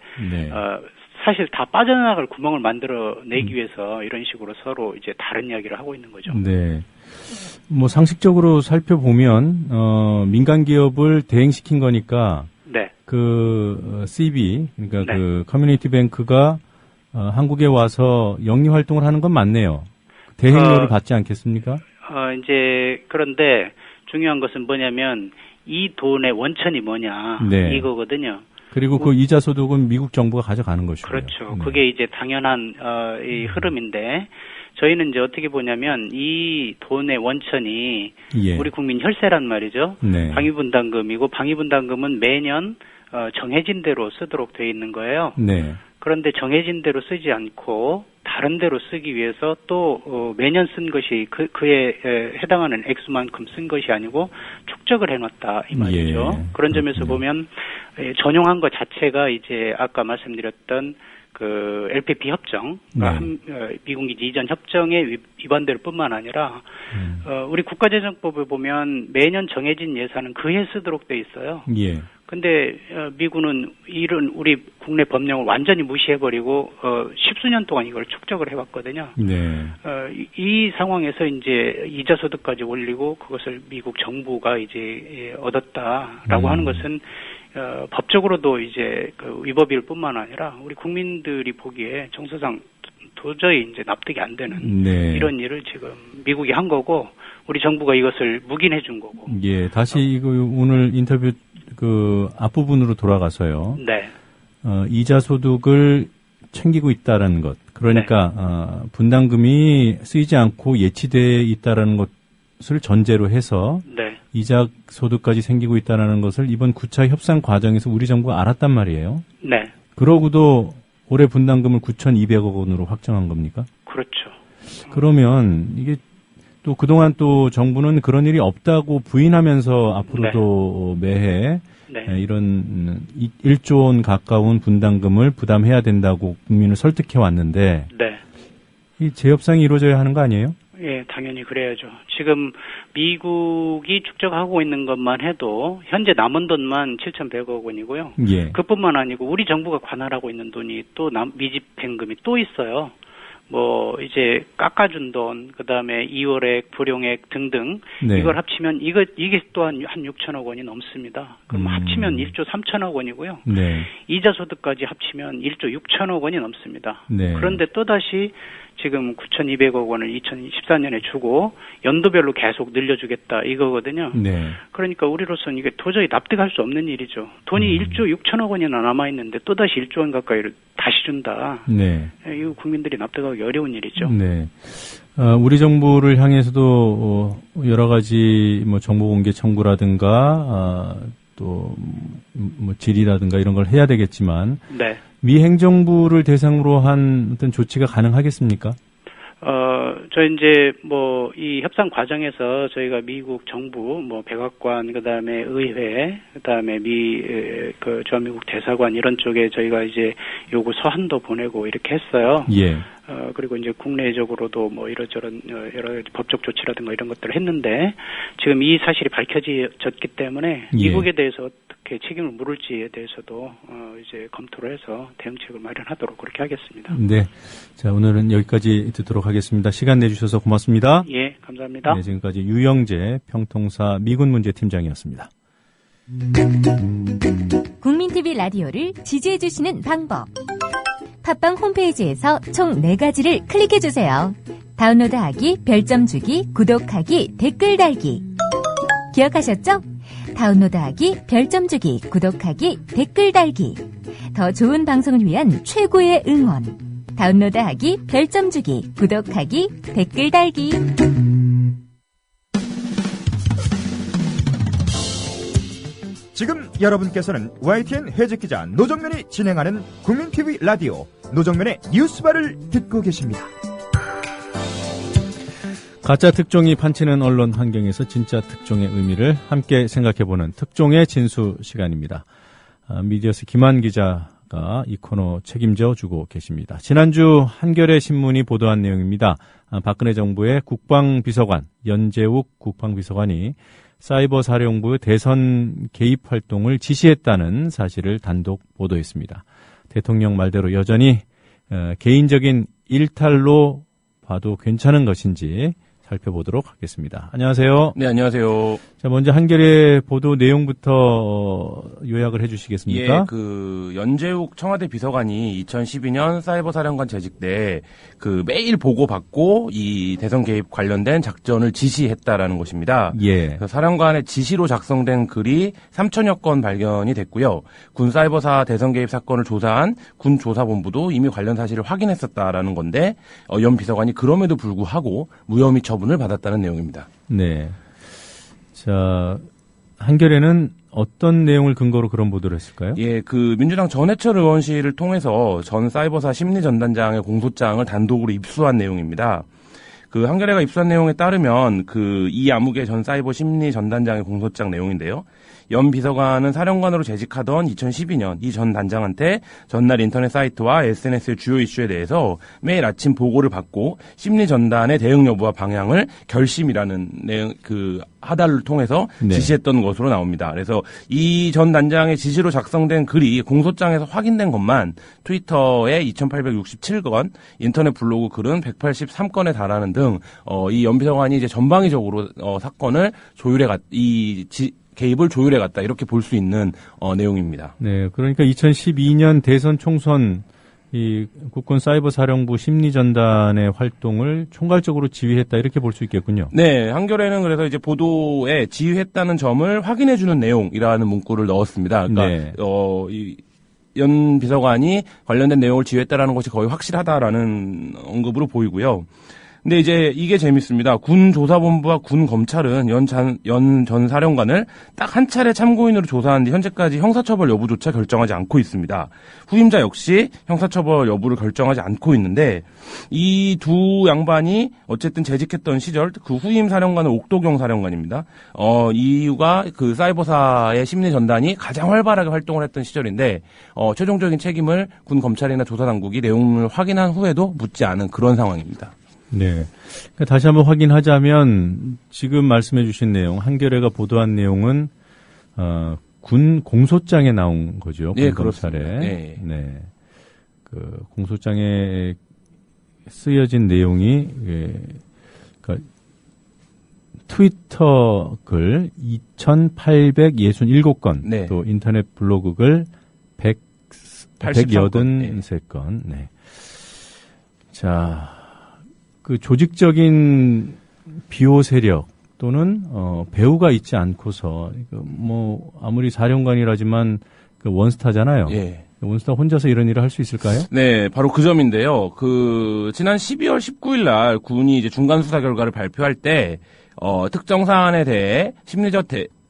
사실 다 빠져나갈 구멍을 만들어내기 위해서 이런 식으로 서로 이제 다른 이야기를 하고 있는 거죠. 네. 뭐 상식적으로 살펴보면 민간 기업을 대행시킨 거니까 네. 그 CB 그러니까 그 커뮤니티 뱅크가 한국에 와서 영리 활동을 하는 건 맞네요. 대행료를 받지 않겠습니까? 이제 그런데 중요한 것은 뭐냐면 이 돈의 원천이 뭐냐 이거거든요. 그리고 그 이자 소득은 미국 정부가 가져가는 것이고요. 그렇죠. 그게 이제 당연한 이 흐름인데 저희는 이제 어떻게 보냐면 이 돈의 원천이 우리 국민 혈세란 말이죠. 방위분담금이고 방위분담금은 매년 정해진 대로 쓰도록 돼 있는 거예요. 그런데 정해진 대로 쓰지 않고 다른 데로 쓰기 위해서 또 매년 쓴 것이 그에 해당하는 액수만큼 쓴 것이 아니고 축적을 해놨다 이 말이죠. 그런 점에서 보면 전용한 것 자체가 이제 아까 말씀드렸던 그 LPP 협정, 미국기지 이전 협정의 위반될 뿐만 아니라 우리 국가재정법을 보면 매년 정해진 예산은 그해 쓰도록 돼 있어요. 근데 미국은 이런 우리 국내 법령을 완전히 무시해버리고 10수년 동안 이걸 축적을 해왔거든요. 이 상황에서 이제 이자 소득까지 올리고 그것을 미국 정부가 이제 얻었다라고 하는 것은 법적으로도 이제 그 위법일 뿐만 아니라 우리 국민들이 보기에 정서상 도저히 이제 납득이 안 되는 이런 일을 지금 미국이 한 거고 우리 정부가 이것을 묵인해 준 거고. 다시 이거 오늘 인터뷰 그 앞부분으로 돌아가서요. 이자 소득을 챙기고 있다라는 것. 그러니까 분담금이 쓰이지 않고 예치돼 있다라는 것을 전제로 해서 이자 소득까지 생기고 있다는 것을 이번 9차 협상 과정에서 우리 정부가 알았단 말이에요. 그러고도 올해 분담금을 9,200억 원으로 확정한 겁니까? 그렇죠. 그러면 이게 또 그동안 또 정부는 그런 일이 없다고 부인하면서 앞으로도 매해 이런 1조 원 가까운 분담금을 부담해야 된다고 국민을 설득해 왔는데 이 재협상이 이루어져야 하는 거 아니에요? 예, 당연히 그래야죠. 지금 미국이 축적하고 있는 것만 해도 현재 남은 돈만 7,100억 원이고요. 그뿐만 아니고 우리 정부가 관할하고 있는 돈이 또 미집행금이 또 있어요. 뭐 이제 깎아준 돈, 그다음에 2월액, 불용액 등등 이걸 합치면 이게 또한 한 6천억 원이 넘습니다. 그럼 합치면 1조 3천억 원이고요. 이자 소득까지 합치면 1조 6천억 원이 넘습니다. 그런데 또다시 지금 9,200억 원을 2014년에 주고 연도별로 계속 늘려주겠다 이거거든요. 그러니까 우리로서는 이게 도저히 납득할 수 없는 일이죠. 돈이 1조 6천억 원이나 남아있는데 또다시 1조 원 가까이를 다시 준다. 이거 국민들이 납득하기 어려운 일이죠. 우리 정부를 향해서도 여러 가지 뭐 정보 공개 청구라든가 또 뭐 질의라든가 이런 걸 해야 되겠지만 미 행정부를 대상으로 한 어떤 조치가 가능하겠습니까? 저희 이제 뭐 이 협상 과정에서 저희가 미국 정부, 뭐 백악관, 그다음에 의회, 그다음에 그 주한미국 대사관 이런 쪽에 저희가 이제 요구 서한도 보내고 이렇게 했어요. 그리고 이제 국내적으로도 뭐 이런저런 여러 가지 법적 조치라든가 이런 것들을 했는데 지금 이 사실이 밝혀졌기 때문에 미국에 대해서 어떻게 책임을 물을지에 대해서도 이제 검토를 해서 대응책을 마련하도록 그렇게 하겠습니다. 자, 오늘은 여기까지 듣도록 하겠습니다. 시간 내주셔서 고맙습니다. 예, 감사합니다. 지금까지 유영재 평통사 미군문제팀장이었습니다. 국민TV 라디오를 지지해주시는 방법. 팟빵 홈페이지에서 총 4가지를 클릭해주세요. 다운로드하기, 별점 주기, 구독하기, 댓글 달기. 기억하셨죠? 다운로드하기, 별점 주기, 구독하기, 댓글 달기. 더 좋은 방송을 위한 최고의 응원. 다운로드하기, 별점 주기, 구독하기, 댓글 달기. 지금 여러분께서는 YTN 해직기자 노정면이 진행하는 국민TV 라디오 노정면의 뉴스바를 듣고 계십니다. 가짜 특종이 판치는 언론 환경에서 진짜 특종의 의미를 함께 생각해보는 특종의 진수 시간입니다. 미디어스 김한 기자가 이 코너 책임져 주고 계십니다. 지난주 한겨레 신문이 보도한 내용입니다. 박근혜 정부의 국방비서관 연재욱 국방비서관이 사이버 사령부의 대선 개입 활동을 지시했다는 사실을 단독 보도했습니다. 대통령 말대로 여전히 개인적인 일탈로 봐도 괜찮은 것인지 살펴보도록 하겠습니다. 안녕하세요. 네, 안녕하세요. 자, 먼저 한겨레 보도 내용부터 요약을 해주시겠습니까? 예, 연재욱 청와대 비서관이 2012년 사이버 사령관 재직 때 매일 보고받고 이 대선 개입 관련된 작전을 지시했다라는 것입니다. 예. 사령관의 지시로 작성된 글이 3천여 건 발견이 됐고요. 군 사이버사 대선 개입 사건을 조사한 군 조사본부도 이미 관련 사실을 확인했었다라는 건데, 연 비서관이 그럼에도 불구하고 무혐의 처분을 받았다는 내용입니다. 네. 자, 한겨레는 어떤 내용을 근거로 그런 보도를 했을까요? 예, 민주당 전해철 의원실을 통해서 전 사이버사 심리전단장의 공소장을 단독으로 입수한 내용입니다. 한겨레가 입수한 내용에 따르면 이 암흑의 전 사이버 심리전단장의 공소장 내용인데요. 연 비서관은 사령관으로 재직하던 2012년 이 전 단장한테 전날 인터넷 사이트와 SNS의 주요 이슈에 대해서 매일 아침 보고를 받고 심리 전단의 대응 여부와 방향을 결심이라는 내용 하달을 통해서 지시했던 것으로 나옵니다. 그래서 이 전 단장의 지시로 작성된 글이 공소장에서 확인된 것만 트위터에 2,867건, 인터넷 블로그 글은 183건에 달하는 등 이 연 비서관이 이제 전방위적으로 사건을 개입을 조율해 갔다, 이렇게 볼 수 있는 내용입니다. 네, 그러니까 2012년 대선 총선 이 국군 사이버 사령부 심리전단의 활동을 총괄적으로 지휘했다, 이렇게 볼 수 있겠군요. 네, 한겨레는 그래서 이제 보도에 지휘했다는 점을 확인해주는 내용이라는 문구를 넣었습니다. 그러니까 연 비서관이 관련된 내용을 지휘했다라는 것이 거의 확실하다라는 언급으로 보이고요. 근데 이제 이게 재밌습니다. 군 조사본부와 군 검찰은 연 전 사령관을 딱 한 차례 참고인으로 조사한 뒤 현재까지 형사처벌 여부조차 결정하지 않고 있습니다. 후임자 역시 형사처벌 여부를 결정하지 않고 있는데, 이 두 양반이 어쨌든 재직했던 시절 후임 사령관은 옥도경 사령관입니다. 이유가 사이버사의 심리 전단이 가장 활발하게 활동을 했던 시절인데, 최종적인 책임을 군 검찰이나 조사당국이 내용을 확인한 후에도 묻지 않은 그런 상황입니다. 네. 그러니까 다시 한번 확인하자면 지금 말씀해 주신 내용, 한겨레가 보도한 내용은 군 공소장에 나온 거죠. 네, 검찰에. 그렇습니다. 네. 공소장에 쓰여진 내용이 그러니까 트위터 글 2,867건, 네. 또 인터넷 블로그 글 183건. 네. 자, 조직적인 비호 세력 또는 배후가 있지 않고서 아무리 사령관이라지만 원스타잖아요. 예. 원스타 혼자서 이런 일을 할 수 있을까요? 네, 바로 그 점인데요. 지난 12월 19일 날 군이 이제 중간 수사 결과를 발표할 때 특정 사안에 대해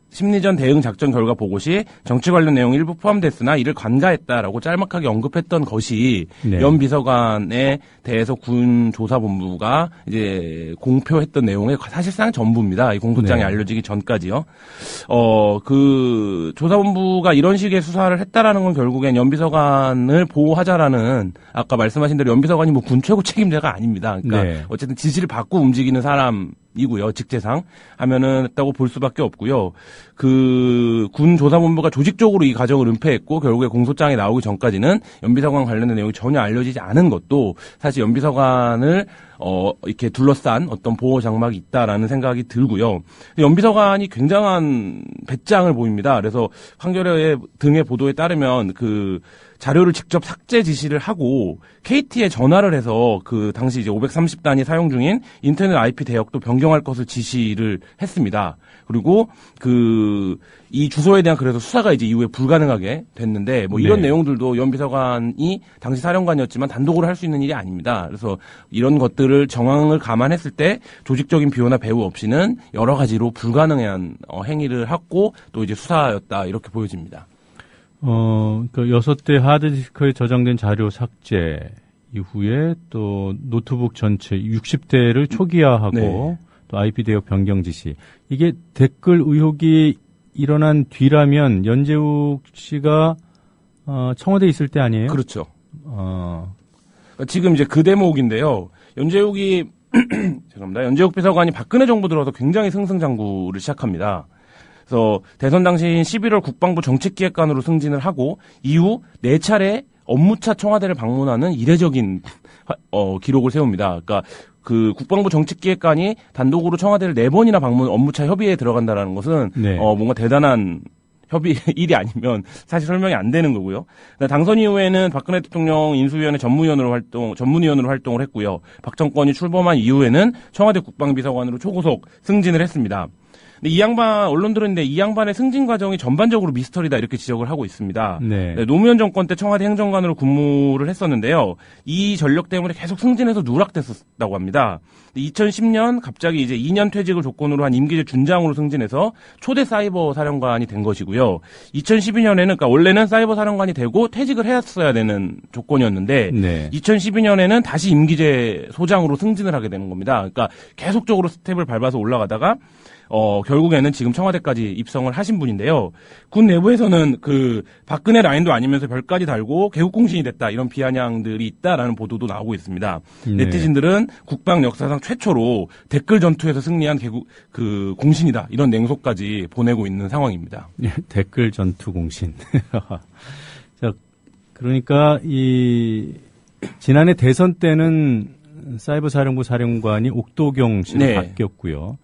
심리전 대응 작전 결과 보고 시 정치 관련 내용이 일부 포함됐으나 이를 관가했다라고 짤막하게 언급했던 것이 연 비서관에 대해서 군 조사본부가 이제 공표했던 내용의 사실상 전부입니다. 이 공소장이 알려지기 전까지요. 조사본부가 이런 식의 수사를 했다라는 건 결국엔 연 비서관을 보호하자라는, 아까 말씀하신 대로 연 비서관이 군 최고 책임자가 아닙니다. 그러니까 어쨌든 지시를 받고 움직이는 사람이고요. 직제상 하면은 했다고 볼 수밖에 없고요. 군 조사본부가 조직적으로 이 과정을 은폐했고 결국에 공소장이 나오기 전까지는 연비서관 관련된 내용이 전혀 알려지지 않은 것도 사실 연비서관을 이렇게 둘러싼 어떤 보호 장막이 있다라는 생각이 들고요. 연비서관이 굉장한 배짱을 보입니다. 그래서 한겨레 등의 보도에 따르면 자료를 직접 삭제 지시를 하고 KT에 전화를 해서 당시 이제 530단이 사용 중인 인터넷 IP 대역도 변경할 것을 지시를 했습니다. 그리고 이 주소에 대한 그래서 수사가 이제 이후에 불가능하게 됐는데, 이런 내용들도 연 비서관이 당시 사령관이었지만 단독으로 할 수 있는 일이 아닙니다. 그래서 이런 것들을 정황을 감안했을 때 조직적인 비호나 배후 없이는 여러 가지로 불가능한 행위를 했고 또 이제 수사였다, 이렇게 보여집니다. 6대 하드디스크에 저장된 자료 삭제 이후에 또 노트북 전체 60대를 초기화하고 또 IP 대역 변경 지시. 이게 댓글 의혹이 일어난 뒤라면 연재욱 씨가 청와대에 있을 때 아니에요? 그렇죠. 지금 이제 그 대목인데요. 연재욱이 죄송합니다. 연재욱 비서관이 박근혜 정부 들어서 굉장히 승승장구를 시작합니다. 그래서 대선 당시인 11월 국방부 정책기획관으로 승진을 하고 이후 4차례 업무차 청와대를 방문하는 이례적인 기록을 세웁니다. 그러니까 그 국방부 정책기획관이 단독으로 청와대를 4번이나 방문 업무차 협의에 들어간다라는 것은 네. 뭔가 대단한 일이 아니면 사실 설명이 안 되는 거고요. 당선 이후에는 박근혜 대통령 인수위원회 전문위원으로 활동을 했고요. 박 정권이 출범한 이후에는 청와대 국방비서관으로 초고속 승진을 했습니다. 근데 이 양반, 언론들은 이 양반의 승진 과정이 전반적으로 미스터리다 이렇게 지적을 하고 있습니다. 네. 노무현 정권 때 청와대 행정관으로 근무를 했었는데요. 이 전력 때문에 계속 승진해서 누락됐었다고 합니다. 2010년 갑자기 이제 2년 퇴직을 조건으로 한 임기제 준장으로 승진해서 초대 사이버 사령관이 된 것이고요. 2012년에는 그러니까 원래는 사이버 사령관이 되고 퇴직을 했어야 되는 조건이었는데 네. 2012년에는 다시 임기제 소장으로 승진을 하게 되는 겁니다. 그러니까 계속적으로 스텝을 밟아서 올라가다가 결국에는 지금 청와대까지 입성을 하신 분인데요. 군 내부에서는 그 박근혜 라인도 아니면서 별까지 달고 개국공신이 됐다 이런 비아냥들이 있다라는 보도도 나오고 있습니다. 네. 네티즌들은 국방 역사상 최초로 댓글 전투에서 승리한 공신이다 이런 냉소까지 보내고 있는 상황입니다. 예, 댓글 전투 공신. 자, 그러니까 지난해 대선 때는 사이버 사령부 사령관이 옥도경 씨로 네. 바뀌었고요.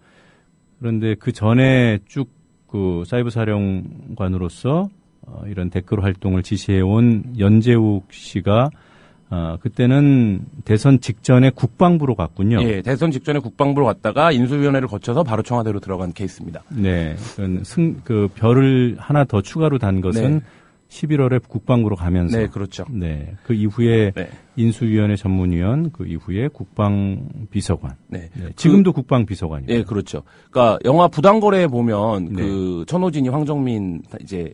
그런데 그 전에 쭉 그 사이버 사령관으로서 이런 댓글 활동을 지시해온 연재욱 씨가 그때는 대선 직전에 국방부로 갔군요. 예, 대선 직전에 국방부로 갔다가 인수위원회를 거쳐서 바로 청와대로 들어간 케이스입니다. 네, 그 별을 하나 더 추가로 단 것은 네. 11월에 국방부로 가면서. 네, 그렇죠. 네, 그 이후에 네. 인수위원회 전문위원, 그 이후에 국방비서관. 네. 지금도 국방비서관입니다. 네, 그렇죠. 그러니까 영화 부당거래에 보면 네. 그 천호진이 황정민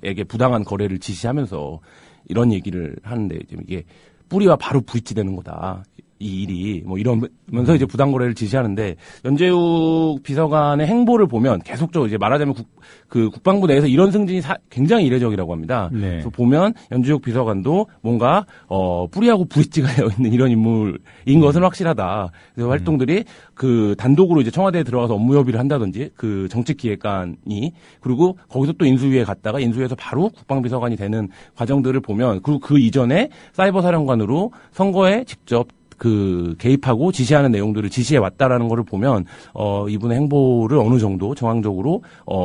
에게 부당한 거래를 지시하면서 이런 얘기를 하는데 이게 뿌리와 바로 부딪히되는 거다. 이 일이 뭐 이러면서 이제 부당거래를 지시하는데 연재욱 비서관의 행보를 보면 계속적으로 이제 말하자면 국방부 내에서 이런 승진이 굉장히 이례적이라고 합니다. 네. 그래서 보면 연재욱 비서관도 뭔가 뿌리하고 부딪히가 되어 있는 이런 인물인 것은 확실하다. 그래서 활동들이 그 단독으로 이제 청와대에 들어가서 업무 협의를 한다든지 그 정책기획관이 그리고 거기서 또 인수위에 갔다가 인수위에서 바로 국방비서관이 되는 과정들을 보면 그리고 그 이전에 사이버 사령관으로 선거에 직접 개입하고 지시하는 내용들을 지시해 왔다라는 것을 보면, 이분의 행보를 어느 정도 정황적으로,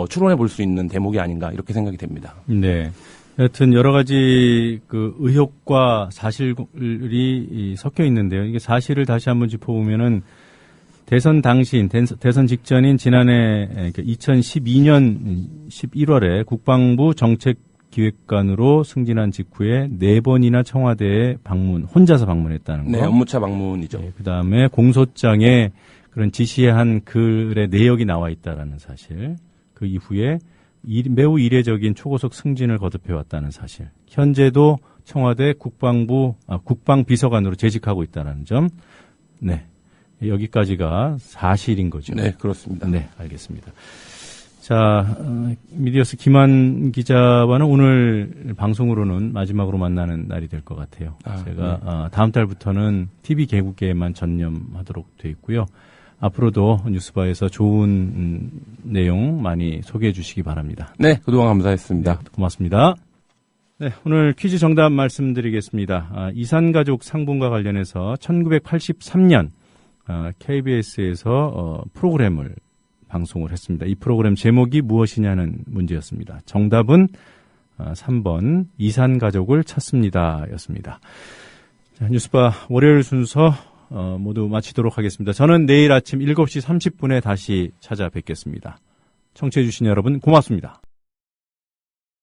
추론해 볼 수 있는 대목이 아닌가, 이렇게 생각이 됩니다. 네. 여튼 여러 가지 의혹과 사실이 섞여 있는데요. 이게 사실을 다시 한번 짚어보면은 대선 당시인, 대선 직전인 지난해 2012년 11월에 국방부 정책기획관으로 승진한 직후에 4번이나 청와대에 혼자서 방문했다는 거. 네, 업무차 방문이죠. 네, 그 다음에 공소장에 그런 지시한 글의 내역이 나와 있다라는 사실. 그 이후에 매우 이례적인 초고속 승진을 거듭해왔다는 사실. 현재도 청와대 국방비서관으로 재직하고 있다는 점. 네. 여기까지가 사실인 거죠. 네, 그렇습니다. 네, 알겠습니다. 자, 미디어스 김한 기자와는 오늘 방송으로는 마지막으로 만나는 날이 될 것 같아요. 제가 네. 다음 달부터는 TV 개국에만 전념하도록 돼 있고요. 앞으로도 뉴스바에서 좋은 내용 많이 소개해 주시기 바랍니다. 네, 그동안 감사했습니다. 네, 고맙습니다. 네, 오늘 퀴즈 정답 말씀드리겠습니다. 이산가족 상봉과 관련해서 1983년 KBS에서 프로그램을 방송을 했습니다. 이 프로그램 제목이 무엇이냐는 문제였습니다. 정답은 3번 이산가족을 찾습니다 였습니다. 자, 뉴스바 월요일 순서 모두 마치도록 하겠습니다. 저는 내일 아침 7시 30분에 다시 찾아뵙겠습니다. 청취해 주신 여러분 고맙습니다.